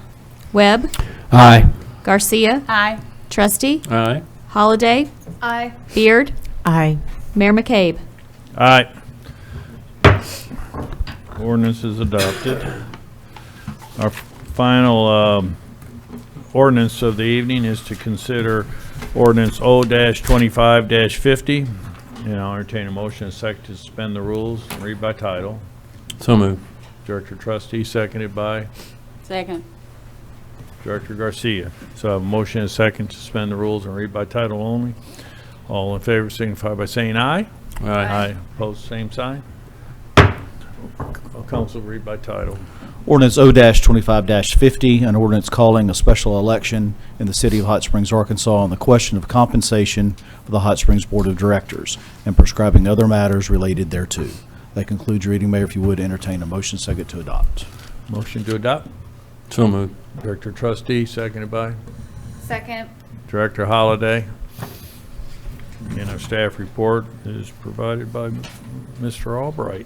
Webb. Aye. Garcia. Aye. Trustee. Aye. Holliday. Aye. Beard. Aye. Mayor McCabe. Aye. Ordinance is adopted. Our final ordinance of the evening is to consider ordinance O-25-50. And I'll entertain a motion and second to suspend the rules and read by title. So moved. Director Trustee, seconded by Second. Director Garcia. So I have a motion and a second to suspend the rules and read by title only. All in favor signify by saying aye. Aye. Opposed, same sign. Council, read by title. Ordinance O-25-50, an ordinance calling a special election in the city of Hot Springs, Arkansas on the question of compensation for the Hot Springs Board of Directors and prescribing other matters related thereto. That concludes your reading, Mayor. If you would entertain a motion second to adopt. Motion to adopt. So moved. Director Trustee, seconded by Second. Director Holliday. And our staff report is provided by Mr. Albright.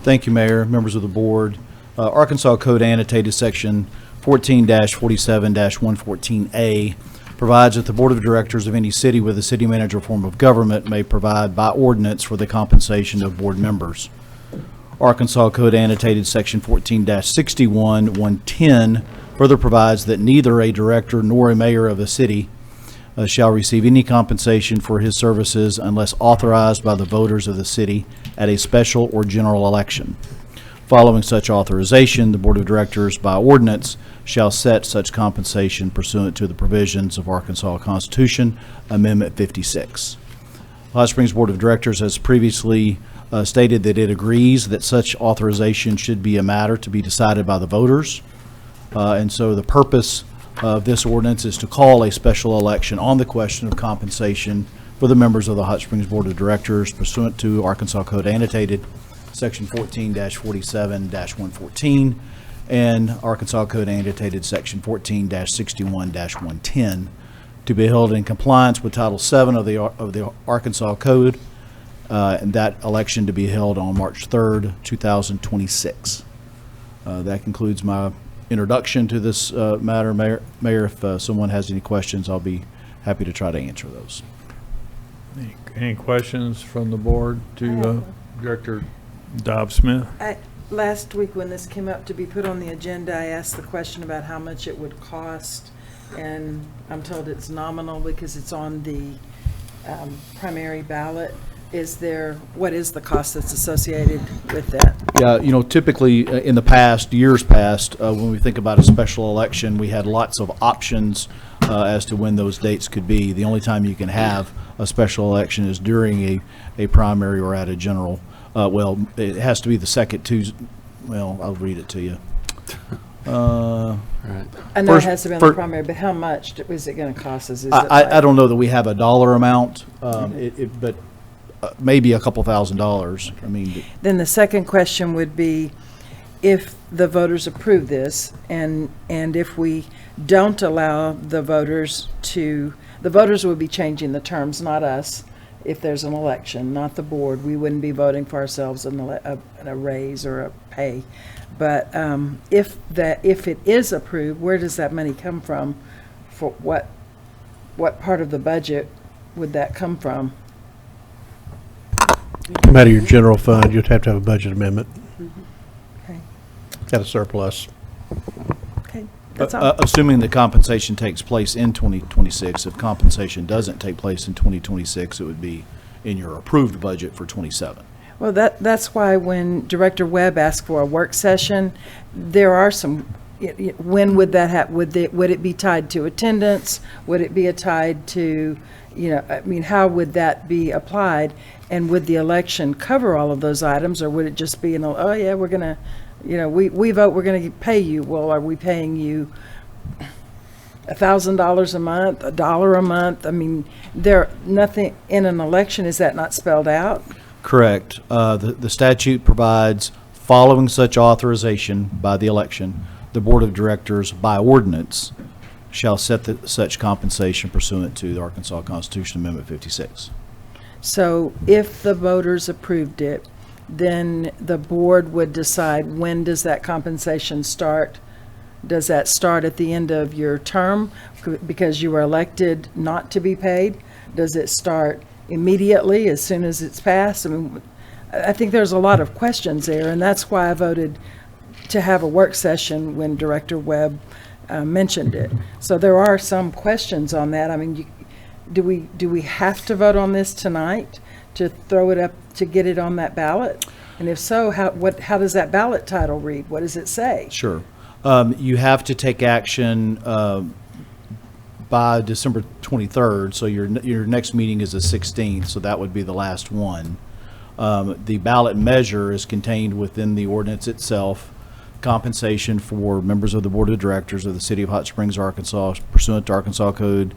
Thank you, Mayor, members of the board. Arkansas Code Annotated Section 14-47-114A provides that the Board of Directors of any city with a city manager form of government may provide by ordinance for the compensation of board members. Arkansas Code Annotated Section 14-61-110 further provides that neither a director nor a mayor of a city shall receive any compensation for his services unless authorized by the voters of the city at a special or general election. Following such authorization, the Board of Directors by ordinance shall set such compensation pursuant to the provisions of Arkansas Constitution, Amendment 56. Hot Springs Board of Directors has previously stated that it agrees that such authorization should be a matter to be decided by the voters. And so the purpose of this ordinance is to call a special election on the question of compensation for the members of the Hot Springs Board of Directors pursuant to Arkansas Code Annotated, Section 14-47-114, and Arkansas Code Annotated, Section 14-61-110, to be held in compliance with Title VII of the Arkansas Code, and that election to be held on March 3rd, 2026. That concludes my introduction to this matter, Mayor. If someone has any questions, I'll be happy to try to answer those. Any questions from the board to Director Dobbs Smith? Last week when this came up to be put on the agenda, I asked the question about how much it would cost, and I'm told it's nominal because it's on the primary ballot. What is the cost that's associated with that? Yeah, typically in the past, years past, when we think about a special election, we had lots of options as to when those dates could be. The only time you can have a special election is during a primary or at a general. Well, it has to be the second Tuesday. Well, I'll read it to you. Right. I know it has to be on the primary, but how much is it going to cost us? I don't know that we have a dollar amount, but maybe a couple $1,000s. I mean. Then the second question would be, if the voters approve this, and if we don't allow the voters would be changing the terms, not us. If there's an election, not the board, we wouldn't be voting for ourselves in a raise or a pay. But if it is approved, where does that money come from? For what part of the budget would that come from? Come out of your general fund. You'd have to have a budget amendment. Okay. Got a surplus. Okay, that's all. Assuming the compensation takes place in 2026, if compensation doesn't take place in 2026, it would be in your approved budget for 27. Well, that's why when Director Webb asked for a work session, there are some. When would that happen? Would it be tied to attendance? Would it be tied to, how would that be applied? And would the election cover all of those items, or would it just be, oh yeah, we're gonna, we vote, we're gonna pay you. Well, are we paying you $1,000 a month, $1 a month? I mean, nothing in an election, is that not spelled out? Correct. The statute provides, following such authorization by the election, the Board of Directors by ordinance shall set such compensation pursuant to the Arkansas Constitution Amendment 56. So if the voters approved it, then the board would decide when does that compensation start? Does that start at the end of your term because you were elected not to be paid? Does it start immediately as soon as it's passed? I mean, I think there's a lot of questions there, and that's why I voted to have a work session when Director Webb mentioned it. So there are some questions on that. I mean, do we have to vote on this tonight to throw it up to get it on that ballot? And if so, how does that ballot title read? What does it say? Sure. You have to take action by December 23rd, so your next meeting is the 16th, so that would be the last one. The ballot measure is contained within the ordinance itself. Compensation for members of the Board of Directors of the City of Hot Springs, Arkansas, pursuant to Arkansas Code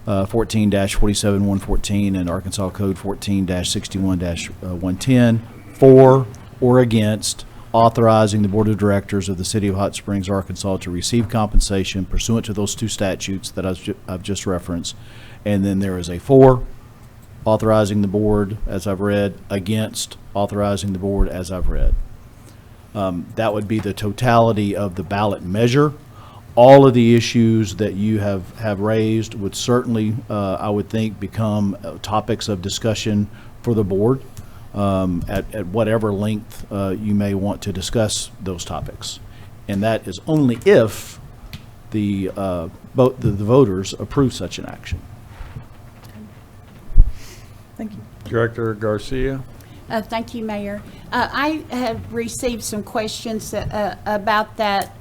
14-47114 and Arkansas Code 14-61-110, for or against authorizing the Board of Directors of the City of Hot Springs, Arkansas to receive compensation pursuant to those two statutes that I've just referenced. And then there is a for, authorizing the board, as I've read, against authorizing the board, as I've read. That would be the totality of the ballot measure. All of the issues that you have raised would certainly, I would think, become topics of discussion for the board at whatever length you may want to discuss those topics. And that is only if the voters approve such an action. Thank you. Director Garcia? Thank you, Mayor. I have received some questions about that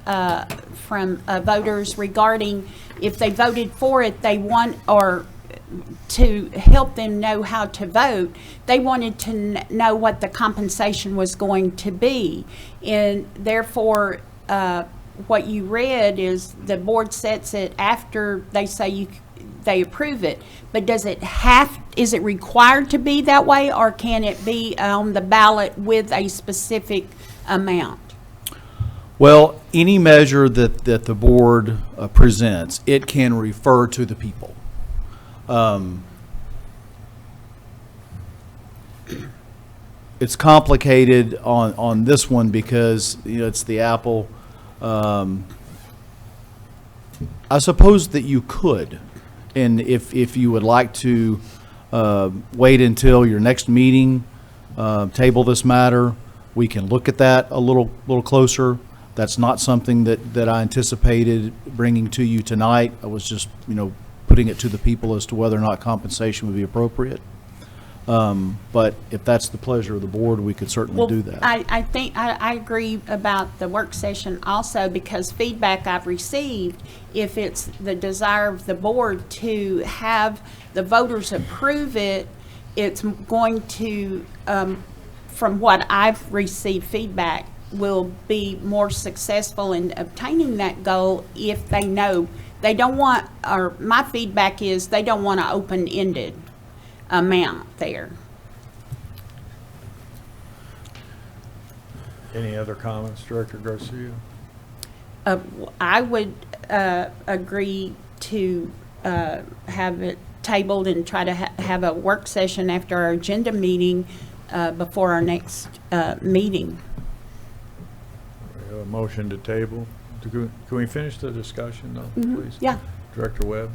from voters regarding if they voted for it, they want, or to help them know how to vote, they wanted to know what the compensation was going to be. And therefore, what you read is the board sets it after they say they approve it. But is it required to be that way, or can it be on the ballot with a specific amount? Well, any measure that the board presents, it can refer to the people. It's complicated on this one because, it's the apple. I suppose that you could, and if you would like to wait until your next meeting, table this matter, we can look at that a little closer. That's not something that I anticipated bringing to you tonight. I was just, putting it to the people as to whether or not compensation would be appropriate. But if that's the pleasure of the board, we could certainly do that. I think I agree about the work session also, because feedback I've received, if it's the desire of the board to have the voters approve it, it's going to, from what I've received feedback, will be more successful in obtaining that goal if they know they don't want, or my feedback is they don't want an open-ended amount there. Any other comments, Director Garcia? I would agree to have it tabled and try to have a work session after our agenda meeting before our next meeting. We have a motion to table. Can we finish the discussion, though, please? Yeah. Director Webb?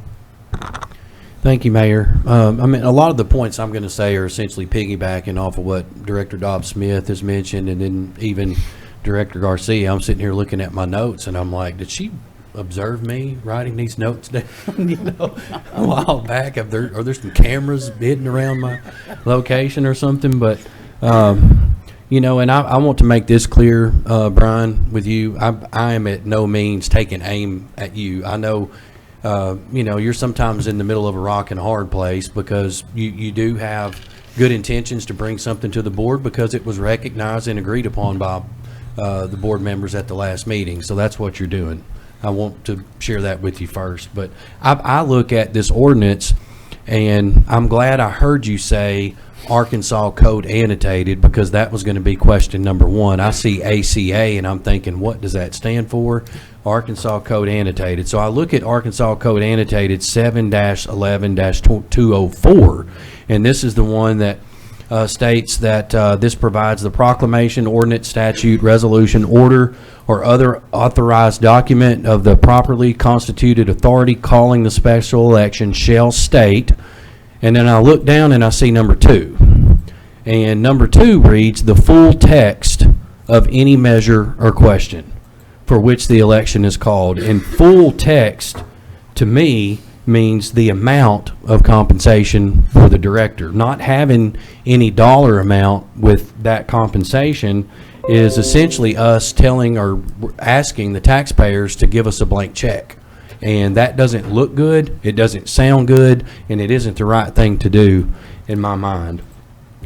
Thank you, Mayor. I mean, a lot of the points I'm going to say are essentially piggybacking off of what Director Dobbs-Smith has mentioned, and then even Director Garcia. I'm sitting here looking at my notes, and I'm like, did she observe me writing these notes down, a while back? Are there some cameras hidden around my location or something? But, and I want to make this clear, Brian, with you. I am at no means taking aim at you. I know, you're sometimes in the middle of a rock and a hard place because you do have good intentions to bring something to the board because it was recognized and agreed upon by the board members at the last meeting. So that's what you're doing. I want to share that with you first. But I look at this ordinance And I'm glad I heard you say Arkansas Code Annotated, because that was going to be question number one. I see ACA and I'm thinking, what does that stand for? Arkansas Code Annotated. So I look at Arkansas Code Annotated 7-11-204, and this is the one that states that this provides the proclamation, ordinance, statute, resolution, order, or other authorized document of the properly constituted authority calling the special election shall state. And then I look down and I see number 2. And number 2 reads, the full text of any measure or question for which the election is called. And full text, to me, means the amount of compensation for the director. Not having any dollar amount with that compensation is essentially us telling or asking the taxpayers to give us a blank check. And that doesn't look good, it doesn't sound good, and it isn't the right thing to do in my mind.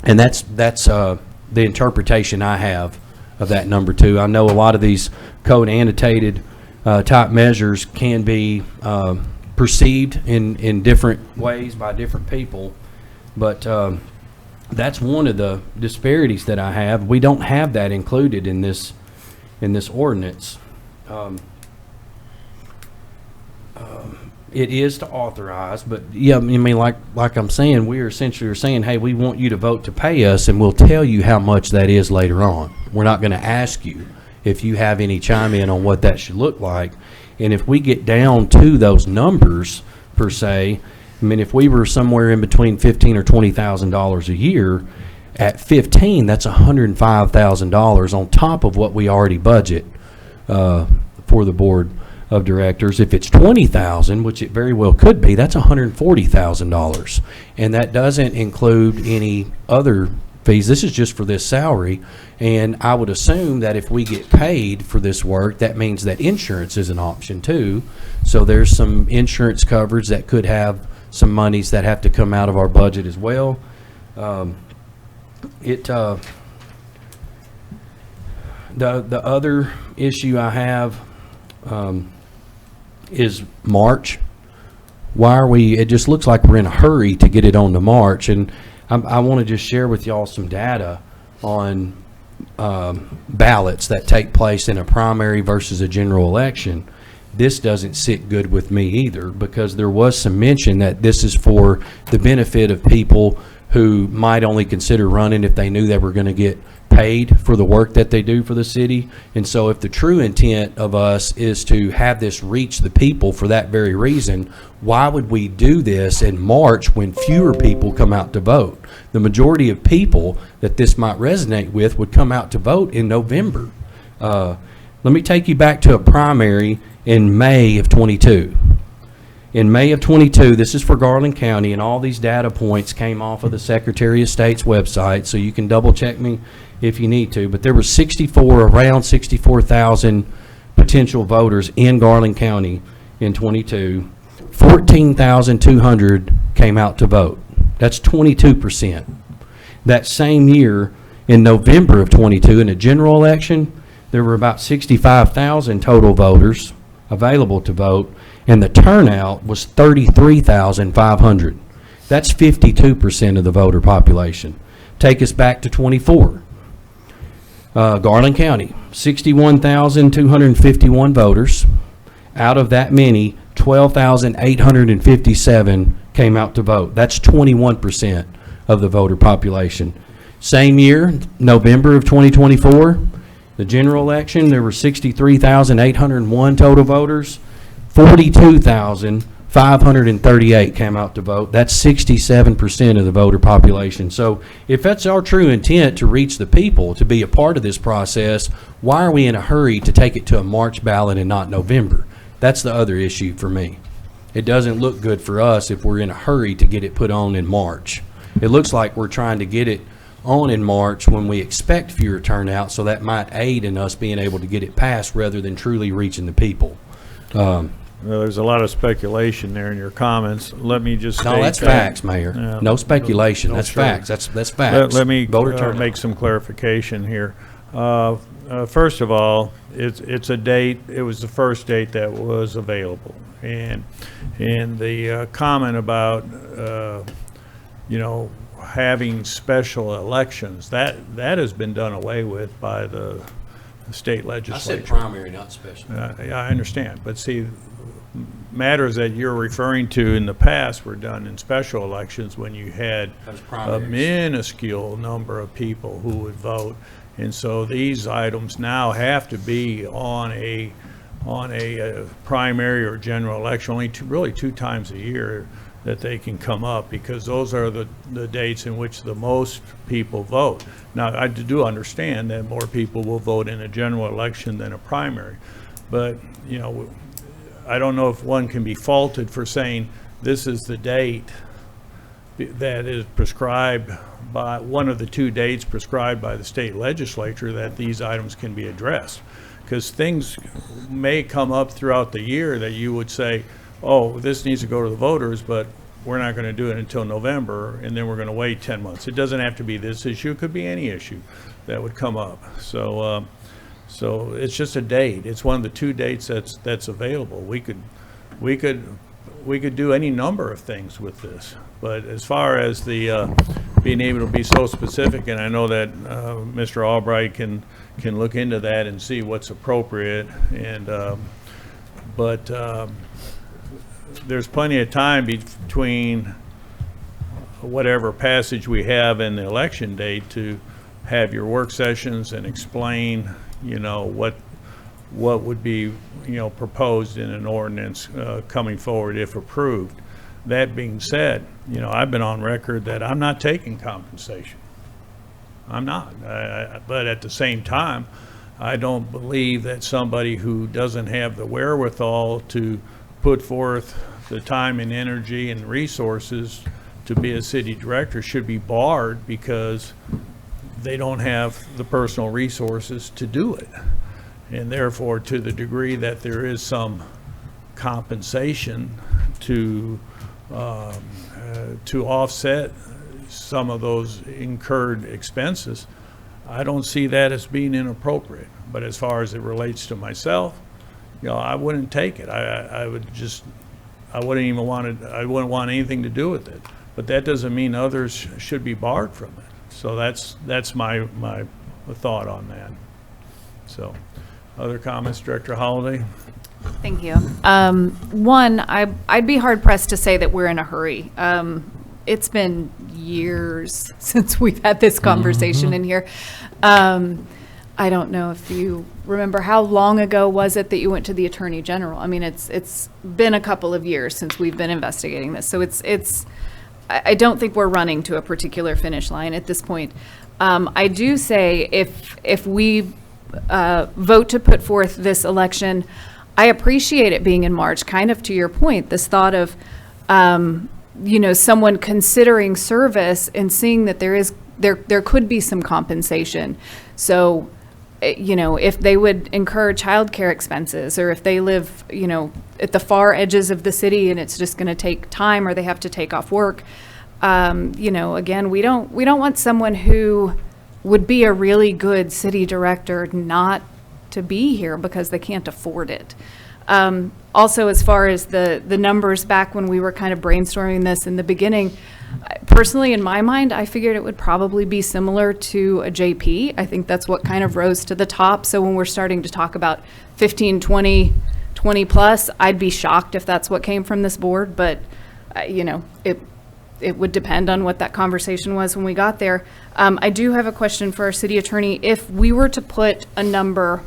And that's the interpretation I have of that number 2. I know a lot of these code annotated type measures can be perceived in different ways by different people, but that's one of the disparities that I have. We don't have that included in this ordinance. It is to authorize, but yeah, I mean, like I'm saying, we are essentially saying, hey, we want you to vote to pay us, and we'll tell you how much that is later on. We're not going to ask you if you have any chime in on what that should look like. And if we get down to those numbers per se, I mean, if we were somewhere in between $15,000 or $20,000 a year, at 15, that's $105,000 on top of what we already budget for the board of directors. If it's 20,000, which it very well could be, that's $140,000, and that doesn't include any other fees. This is just for this salary, and I would assume that if we get paid for this work, that means that insurance is an option too. So there's some insurance coverage that could have some monies that have to come out of our budget as well. The other issue I have is March. Why are we, it just looks like we're in a hurry to get it on to March, and I want to just share with y'all some data on ballots that take place in a primary versus a general election. This doesn't sit good with me either, because there was some mention that this is for the benefit of people who might only consider running if they knew they were going to get paid for the work that they do for the city. And so if the true intent of us is to have this reach the people for that very reason, why would we do this in March when fewer people come out to vote? The majority of people that this might resonate with would come out to vote in November. Let me take you back to a primary in May of 22. In May of 22, this is for Garland County, and all these data points came off of the Secretary of State's website, so you can double check me if you need to, but there were around 64,000 potential voters in Garland County in 22. 14,200 came out to vote. That's 22%. That same year, in November of 22, in a general election, there were about 65,000 total voters available to vote, and the turnout was 33,500. That's 52% of the voter population. Take us back to 24. Garland County, 61,251 voters. Out of that many, 12,857 came out to vote. That's 21% of the voter population. Same year, November of 2024, the general election, there were 63,801 total voters. 42,538 came out to vote. That's 67% of the voter population. So if that's our true intent to reach the people, to be a part of this process, why are we in a hurry to take it to a March ballot and not November? That's the other issue for me. It doesn't look good for us if we're in a hurry to get it put on in March. It looks like we're trying to get it on in March when we expect fewer turnout, so that might aid in us being able to get it passed rather than truly reaching the people. Well, there's a lot of speculation there in your comments. Let me just No, state that's that- facts, Mayor. Yeah. No speculation. No, That's sure. facts. That's facts. Let me Voter turnout. make some clarification here. first of all, it's a date, it was the first date that was available. And the comment about, having special elections, that has been done away with by the state legislature. I said primary, not special. Yeah, I understand. But see, matters that you're referring to in the past were done in special elections when you had Those a primaries. minuscule number of people who would vote. And so these items now have to be on a primary or general election, only really 2 times a year that they can come up, because those are the dates in which the most people vote. Now, I do understand that more people will vote in a general election than a primary, but, I don't know if one can be faulted for saying this is the date that is prescribed by, one of the 2 dates prescribed by the state legislature that these items can be addressed. Because things may come up throughout the year that you would say, oh, this needs to go to the voters, but we're not going to do it until November, and then we're going to wait 10 months. It doesn't have to be this issue. It could be any issue that would come up. So it's just a date. It's one of the 2 dates that's available. We could do any number of things with this. But as far as the being able to be so specific, and I know that Mr. Albright can look into that and see what's appropriate, and but there's plenty of time between whatever passage we have in the election date to have your work sessions and explain, what would be, proposed in an ordinance coming forward if approved. That being said, I've been on record that I'm not taking compensation. I'm not. But at the same time, I don't believe that somebody who doesn't have the wherewithal to put forth the time and energy and resources to be a city director should be barred because they don't have the personal resources to do it. And therefore, to the degree that there is some compensation to offset some of those incurred expenses, I don't see that as being inappropriate. But as far as it relates to myself, I wouldn't take it. I wouldn't want anything to do with it. But that doesn't mean others should be barred from it. So that's my thought on that. So, other comments, Director Holliday? Thank you. One, I'd be hard pressed to say that we're in a hurry. It's been years since we've had this conversation in here. I don't know if you remember, how long ago was it that you went to the Attorney General? I mean, it's been a couple of years since we've been investigating this. So I don't think we're running to a particular finish line at this point. I do say if we vote to put forth this election, I appreciate it being in March, kind of to your point, this thought of, someone considering service and seeing that there could be some compensation. So, if they would incur childcare expenses, or if they live, at the far edges of the city and it's just going to take time, or they have to take off work, again, we don't want someone who would be a really good city director not to be here because they can't afford it. Also, as far as the numbers back when we were kind of brainstorming this in the beginning, personally, in my mind, I figured it would probably be similar to a JP. I think that's what kind of rose to the top. So when we're starting to talk about 15, 20 plus, I'd be shocked if that's what came from this board. But, it would depend on what that conversation was when we got there. I do have a question for our city attorney. If we were to put a number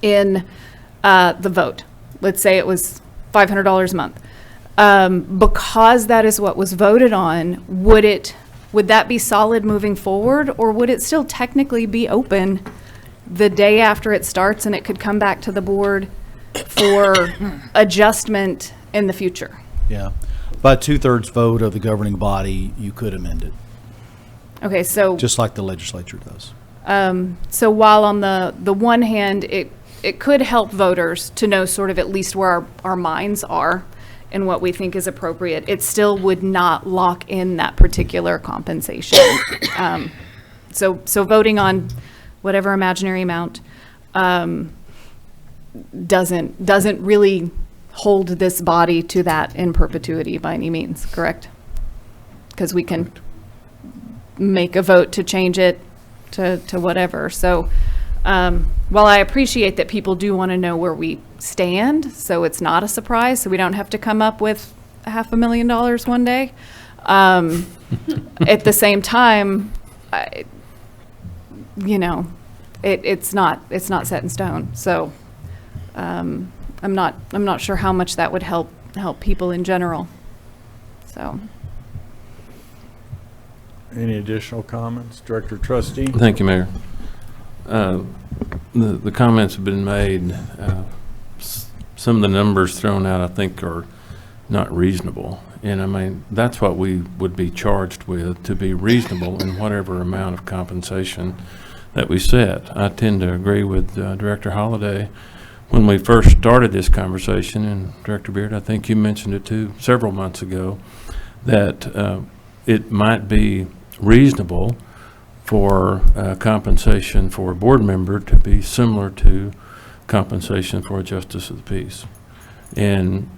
in the vote, let's say it was $500 a month, because that is what was voted on, would that be solid moving forward, or would it still technically be open the day after it starts and it could come back to the board for adjustment in the future? Yeah. By 2/3 vote of the governing body, you could amend it, Okay, so just like the legislature does. so while on the one hand, it could help voters to know sort of at least where our minds are and what we think is appropriate, it still would not lock in that particular compensation. So voting on whatever imaginary amount, doesn't really hold this body to that in perpetuity by any means, correct? Because we can make a vote to change it to whatever. So while I appreciate that people do want to know where we stand, so it's not a surprise, so we don't have to come up with $500,000 one day, at the same time, it's not set in stone. So I'm not sure how much that would help people in general. So. Any additional comments? Director Trustee? Thank you, Mayor. The comments have been made. Some of the numbers thrown out, I think, are not reasonable. And I mean, that's what we would be charged with, to be reasonable in whatever amount of compensation that we set. I tend to agree with Director Holliday. When we first started this conversation, and Director Beard, I think you mentioned it too, several months ago, that it might be reasonable for compensation for a board member to be similar to compensation for a justice of the peace. And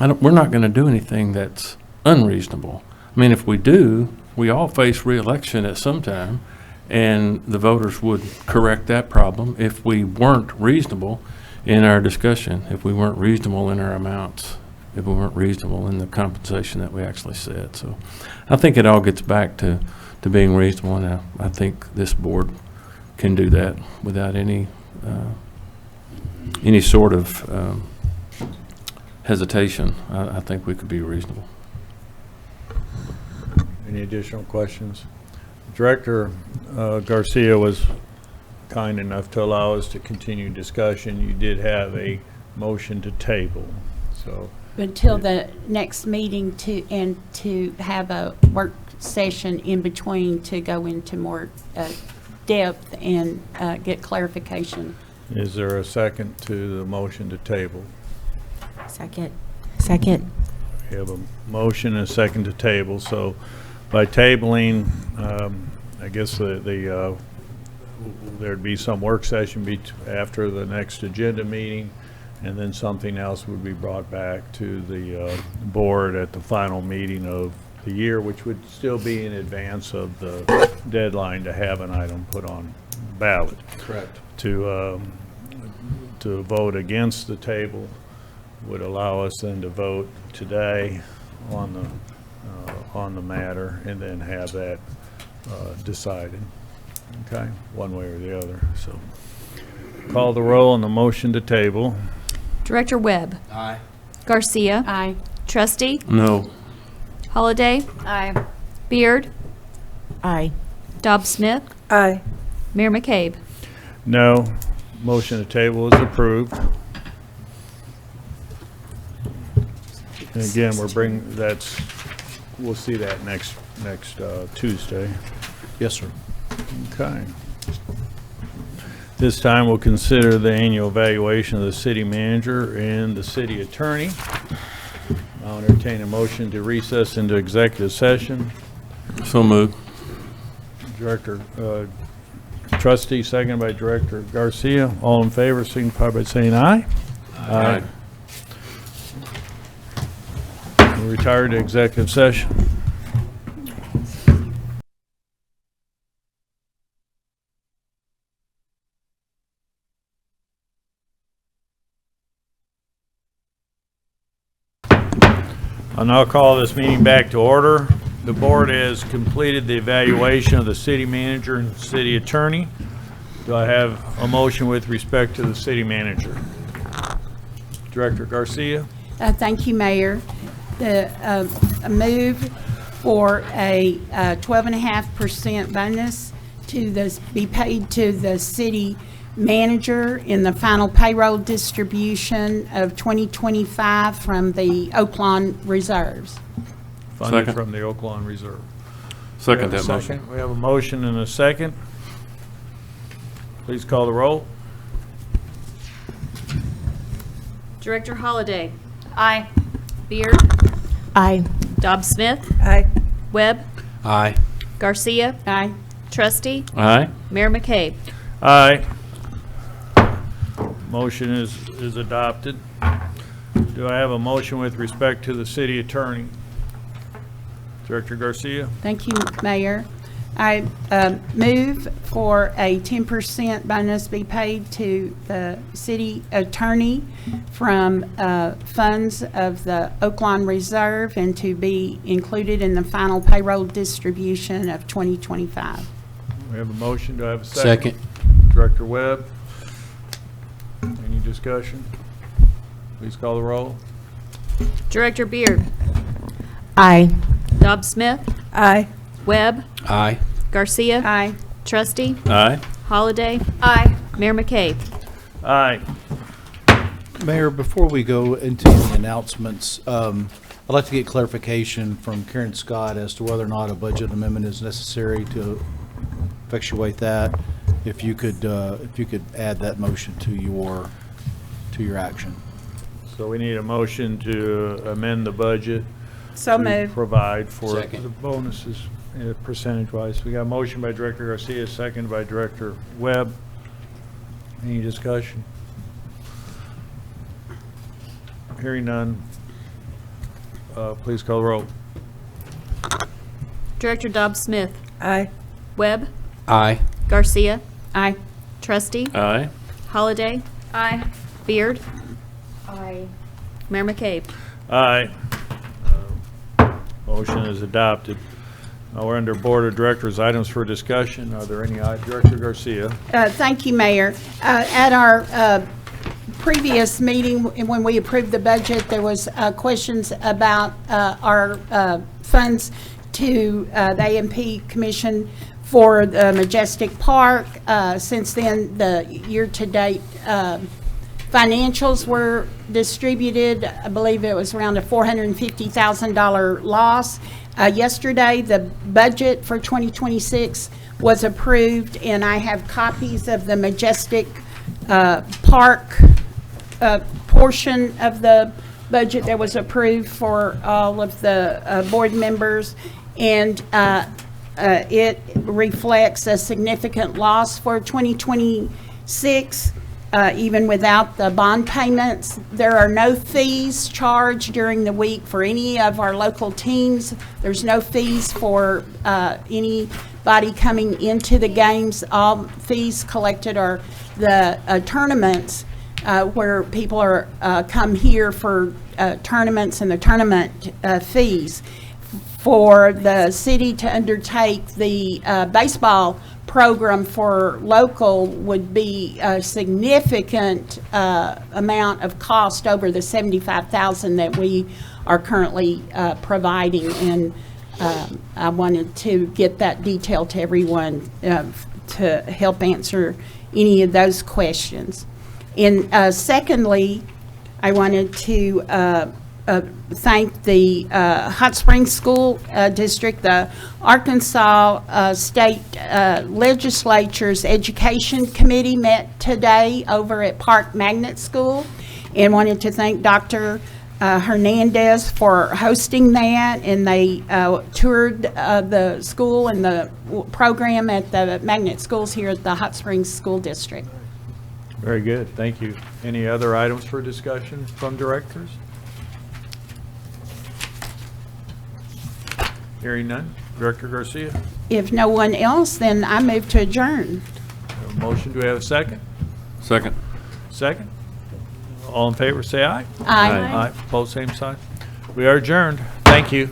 we're not going to do anything that's unreasonable. I mean, if we do, we all face re-election at some time, and the voters would correct that problem if we weren't reasonable in our discussion, if we weren't reasonable in our amounts, if we weren't reasonable in the compensation that we actually set. So I think it all gets back to being reasonable, and I think this board can do that without any sort of hesitation. I think we could be reasonable. Any additional questions? Director Garcia was kind enough to allow us to continue discussion. You did have a motion to table, so. Until the next meeting to have a work session in between to go into more depth and get clarification. Is there a second to the motion to table? Second. We have a motion and a second to table. So by tabling, I guess there'd be some work session after the next agenda meeting, and then something else would be brought back to the board at the final meeting of the year, which would still be in advance of the deadline to have an item put on ballot. Correct. To vote against the table would allow us then to vote today on the matter, and then have that decided, okay, one way or the other. So call the roll on the motion to table. Director Webb. Aye. Garcia. Aye. Trustee. No. Holliday. Aye. Beard. Aye. Dobbs Smith. Aye. Mayor McCabe. No. Motion to table is approved. And again, we'll see that next Tuesday. Yes, sir. Okay. This time we'll consider the annual evaluation of the city manager and the city attorney. I'll entertain a motion to recess into executive session. So moved. Director Trustee, second by Director Garcia. All in favor, signify by saying aye. Aye. We'll retire to executive session. I'll now call this meeting back to order. The board has completed the evaluation of the city manager and city attorney. Do I have a motion with respect to the city manager? Director Garcia? Thank you, Mayor. A move for a 12.5% bonus be paid to the city manager in the final payroll distribution of 2025 from the Oaklawn reserves. Funded Second. from the Oaklawn Reserve. Second We have that a motion. second. We have a motion and a second. Please call the roll. Director Holliday. Aye. Beard. Aye. Dobbs Smith. Aye. Webb. Aye. Garcia. Aye. Trustee. Aye. Mayor McCabe. Aye. Motion is adopted. Do I have a motion with respect to the city attorney? Director Garcia? Thank you, Mayor. I move for a 10% bonus be paid to the city attorney from funds of the Oaklawn Reserve and to be included in the final payroll distribution of 2025. We have a motion. Do I have a second? Second. Director Webb? Any discussion? Please call the roll. Director Beard. Aye. Dobbs Smith. Aye. Webb. Aye. Garcia. Aye. Trustee. Aye. Holliday. Aye. Mayor McCabe. Aye. Mayor, before we go into the announcements, I'd like to get clarification from Karen Scott as to whether or not a budget amendment is necessary to effectuate that. If you could add that motion to your action. So we need a motion to amend the budget. So to moved. Provide for Second. the bonuses percentage-wise. We got a motion by Director Garcia, second by Director Webb. Any discussion? Hearing none. Please call the roll. Director Dobbs Smith. Aye. Webb. Aye. Garcia. Aye. Trustee. Aye. Holliday. Aye. Beard. Aye. Mayor McCabe. Aye. Motion is adopted. We're under Board of Directors items for discussion. Are there any? Director Garcia. Thank you, Mayor. At our previous meeting, when we approved the budget, there was questions about our funds to the A&P Commission for the Majestic Park. Since then, the year-to-date financials were distributed. I believe it was around a $450,000 loss. Yesterday, the budget for 2026 was approved, and I have copies of the Majestic Park portion of the budget that was approved for all of the board members, and it reflects a significant loss for 2026. Even without the bond payments. There are no fees charged during the week for any of our local teams. There's no fees for anybody coming into the games. All fees collected are the tournaments where people are come here for tournaments and the tournament fees. For the city to undertake the baseball program for local would be a significant amount of cost over the $75,000 that we are currently providing, and I wanted to get that detail to everyone to help answer any of those questions. And secondly, I wanted to thank the Hot Springs School District, the Arkansas State Legislature's Education Committee met today over at Park Magnet School, and wanted to thank Dr. Hernandez for hosting that, and they toured the school and the program at the magnet schools here at the Hot Springs School District. Very good. Thank you. Any other items for discussion from directors? Hearing none. Director Garcia. If no one else, then I move to adjourn. Have a motion. Do we have a second? Second. Second. All in favor, say aye. Aye. Aye. Both same side. We are adjourned. Thank you.